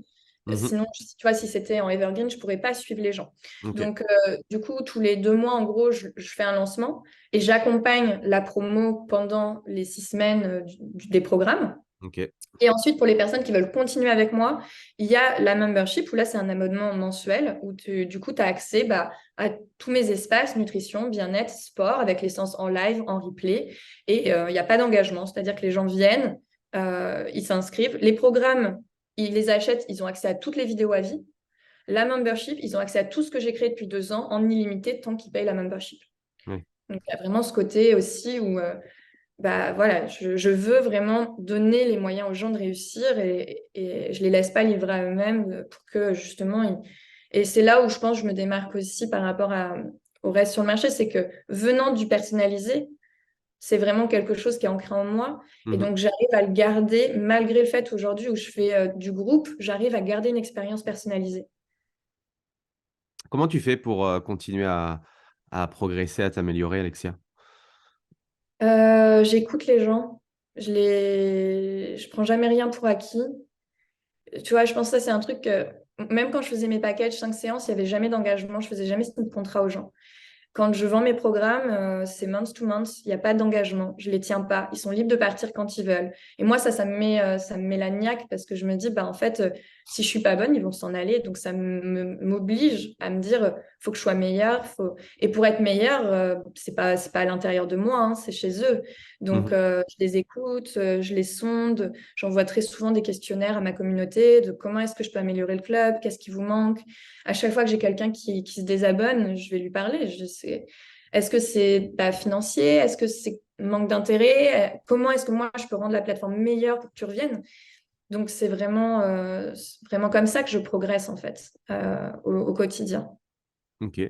Mhm. Sinon, tu vois, si c'était en evergreen, je pourrais pas suivre les gens. Ok. Donc, du coup, tous les 2 mois, en gros, je fais un lancement et j'accompagne la promo pendant les 6 semaines des programmes. Ok. Et ensuite, pour les personnes qui veulent continuer avec moi, il y a la membership où là, c'est un abonnement mensuel où du coup, tu as accès à tous mes espaces, nutrition, bien-être, sport, avec les séances en live, en replay. Et il n'y a pas d'engagement, c'est-à-dire que les gens viennent, ils s'inscrivent. Les programmes, ils les achètent, ils ont accès à toutes les vidéos à vie. La membership, ils ont accès à tout ce que j'ai créé depuis 2 ans en illimité tant qu'ils payent la membership. Ouais. Donc, il y a vraiment ce côté aussi où voilà, je veux vraiment donner les moyens aux gens de réussir et je les laisse pas livrer à eux-mêmes pour que justement et c'est là où je pense que je me démarque aussi par rapport au reste sur le marché, c'est que venant du personnalisé, c'est vraiment quelque chose qui est ancré en moi et Mhm. donc j'arrive à le garder malgré le fait aujourd'hui où je fais du groupe, j'arrive à garder une expérience personnalisée. Comment tu fais pour continuer à progresser, à t'améliorer, Alexia? J'écoute les gens, je prends jamais rien pour acquis. Tu vois, je pense que ça, c'est un truc que, même quand je faisais mes packages 5 séances, il n'y avait jamais d'engagement, je faisais jamais de contrat aux gens. Quand je vends mes programmes, c'est month to month, il n'y a pas d'engagement, je ne les tiens pas, ils sont libres de partir quand ils veulent. Et moi, ça me met la niaque parce que je me dis, en fait, si je suis pas bonne, ils vont s'en aller. Donc, ça m'oblige à me dire, faut que je sois meilleure. Et pour être meilleure, c'est pas à l'intérieur de moi, hein, c'est chez eux. Donc, Mhm. je les écoute, je les sonde, j'envoie très souvent des questionnaires à ma communauté de comment est-ce que je peux améliorer le club, qu'est-ce qui vous manque. À chaque fois que j'ai quelqu'un qui se désabonne, je vais lui parler. Est-ce que c'est financier? Est-ce que c'est manque d'intérêt? Comment est-ce que moi, je peux rendre la plateforme meilleure pour que tu reviennes? Donc, c'est vraiment comme ça que je progresse, en fait, au quotidien. Ok.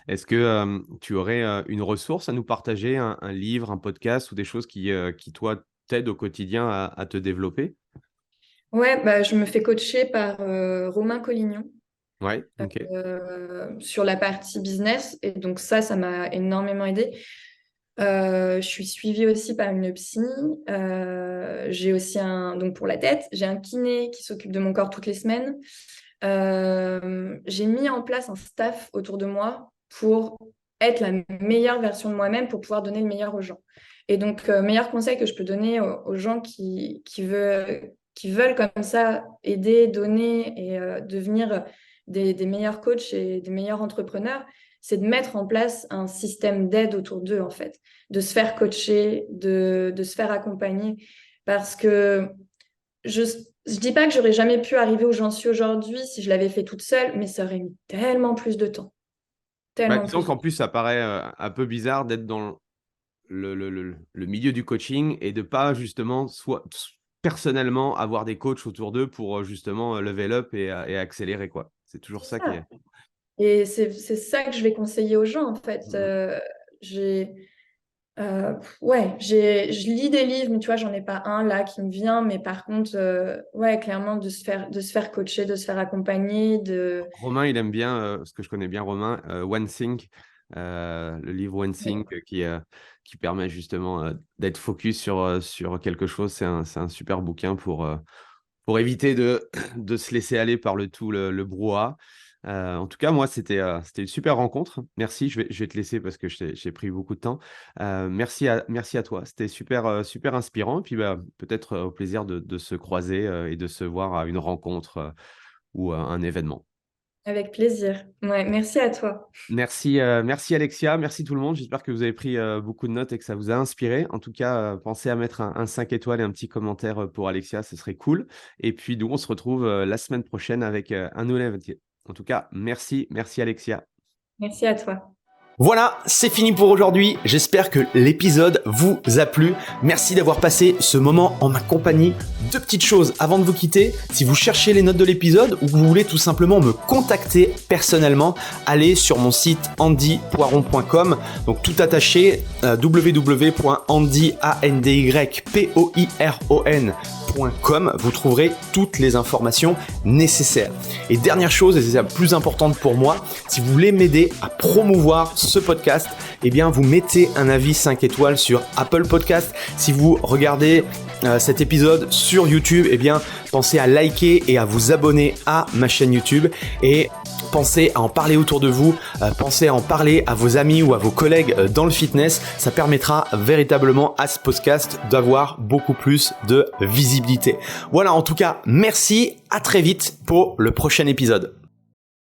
Est-ce que tu aurais une ressource à nous partager, un livre, un podcast ou des choses qui toi, t'aident au quotidien à te développer? Ouais, je me fais coacher par Romain Collignon Ouais, ok. sur la partie business. Et donc, ça m'a énormément aidé. Je suis suivie aussi par une psy. J'ai aussi donc pour la tête, j'ai un kiné qui s'occupe de mon corps toutes les semaines. J'ai mis en place un staff autour de moi pour être la meilleure version de moi-même, pour pouvoir donner le meilleur aux gens. Et donc, meilleur conseil que je peux donner aux gens qui veulent comme ça aider, donner et devenir des meilleurs coachs et des meilleurs entrepreneurs, c'est de mettre en place un système d'aide autour d'eux, en fait, de se faire coacher, de se faire accompagner. Parce que je dis pas que j'aurais jamais pu arriver où j'en suis aujourd'hui si je l'avais fait toute seule, mais ça aurait mis tellement plus de temps. Tellement Disons plus. qu'en plus, ça paraît un peu bizarre d'être dans le milieu du coaching et de pas justement soit personnellement avoir des coachs autour d'eux pour justement level up et accélérer, quoi. C'est toujours ça qui est. Et c'est ça que je vais conseiller aux gens, en fait. Je lis des livres, mais tu vois, j'en ai pas un là qui me vient. Mais par contre, ouais, clairement, de se faire coacher, de se faire accompagner. Romain, il aime bien, parce que je connais bien Romain, One Think, le livre One Think qui permet justement d'être focus sur quelque chose. C'est un super bouquin pour éviter de se laisser aller par le brouhaha. En tout cas, moi, c'était une super rencontre. Merci. Je vais te laisser parce que j'ai pris beaucoup de temps. Merci à toi. C'était super inspirant. Et puis, peut-être au plaisir de se croiser et de se voir à une rencontre ou à un événement. Avec plaisir. Ouais, merci à toi. Merci Alexia, merci tout le monde. J'espère que vous avez pris beaucoup de notes et que ça vous a inspiré. En tout cas, pensez à mettre un 5 étoiles et un petit commentaire pour Alexia, ce serait cool. Et puis nous, on se retrouve la semaine prochaine avec un nouvel invité. En tout cas, merci Alexia. Merci à toi. Voilà, c'est fini pour aujourd'hui. J'espère que l'épisode vous a plu. Merci d'avoir passé ce moment en ma compagnie. Deux petites choses avant de vous quitter. Si vous cherchez les notes de l'épisode ou que vous voulez tout simplement me contacter personnellement, allez sur mon site andypoiron.com. Donc tout attaché, www.andypoiron.com. Vous trouverez toutes les informations nécessaires. Et dernière chose, et c'est la plus importante pour moi, si vous voulez m'aider à promouvoir ce podcast, eh bien vous mettez un avis 5 étoiles sur Apple Podcast. Si vous regardez cet épisode sur YouTube, eh bien pensez à liker et à vous abonner à ma chaîne YouTube et pensez à en parler autour de vous, pensez à en parler à vos amis ou à vos collègues dans le fitness. Ça permettra véritablement à ce podcast d'avoir beaucoup plus de visibilité. Voilà, en tout cas, merci, à très vite pour le prochain épisode.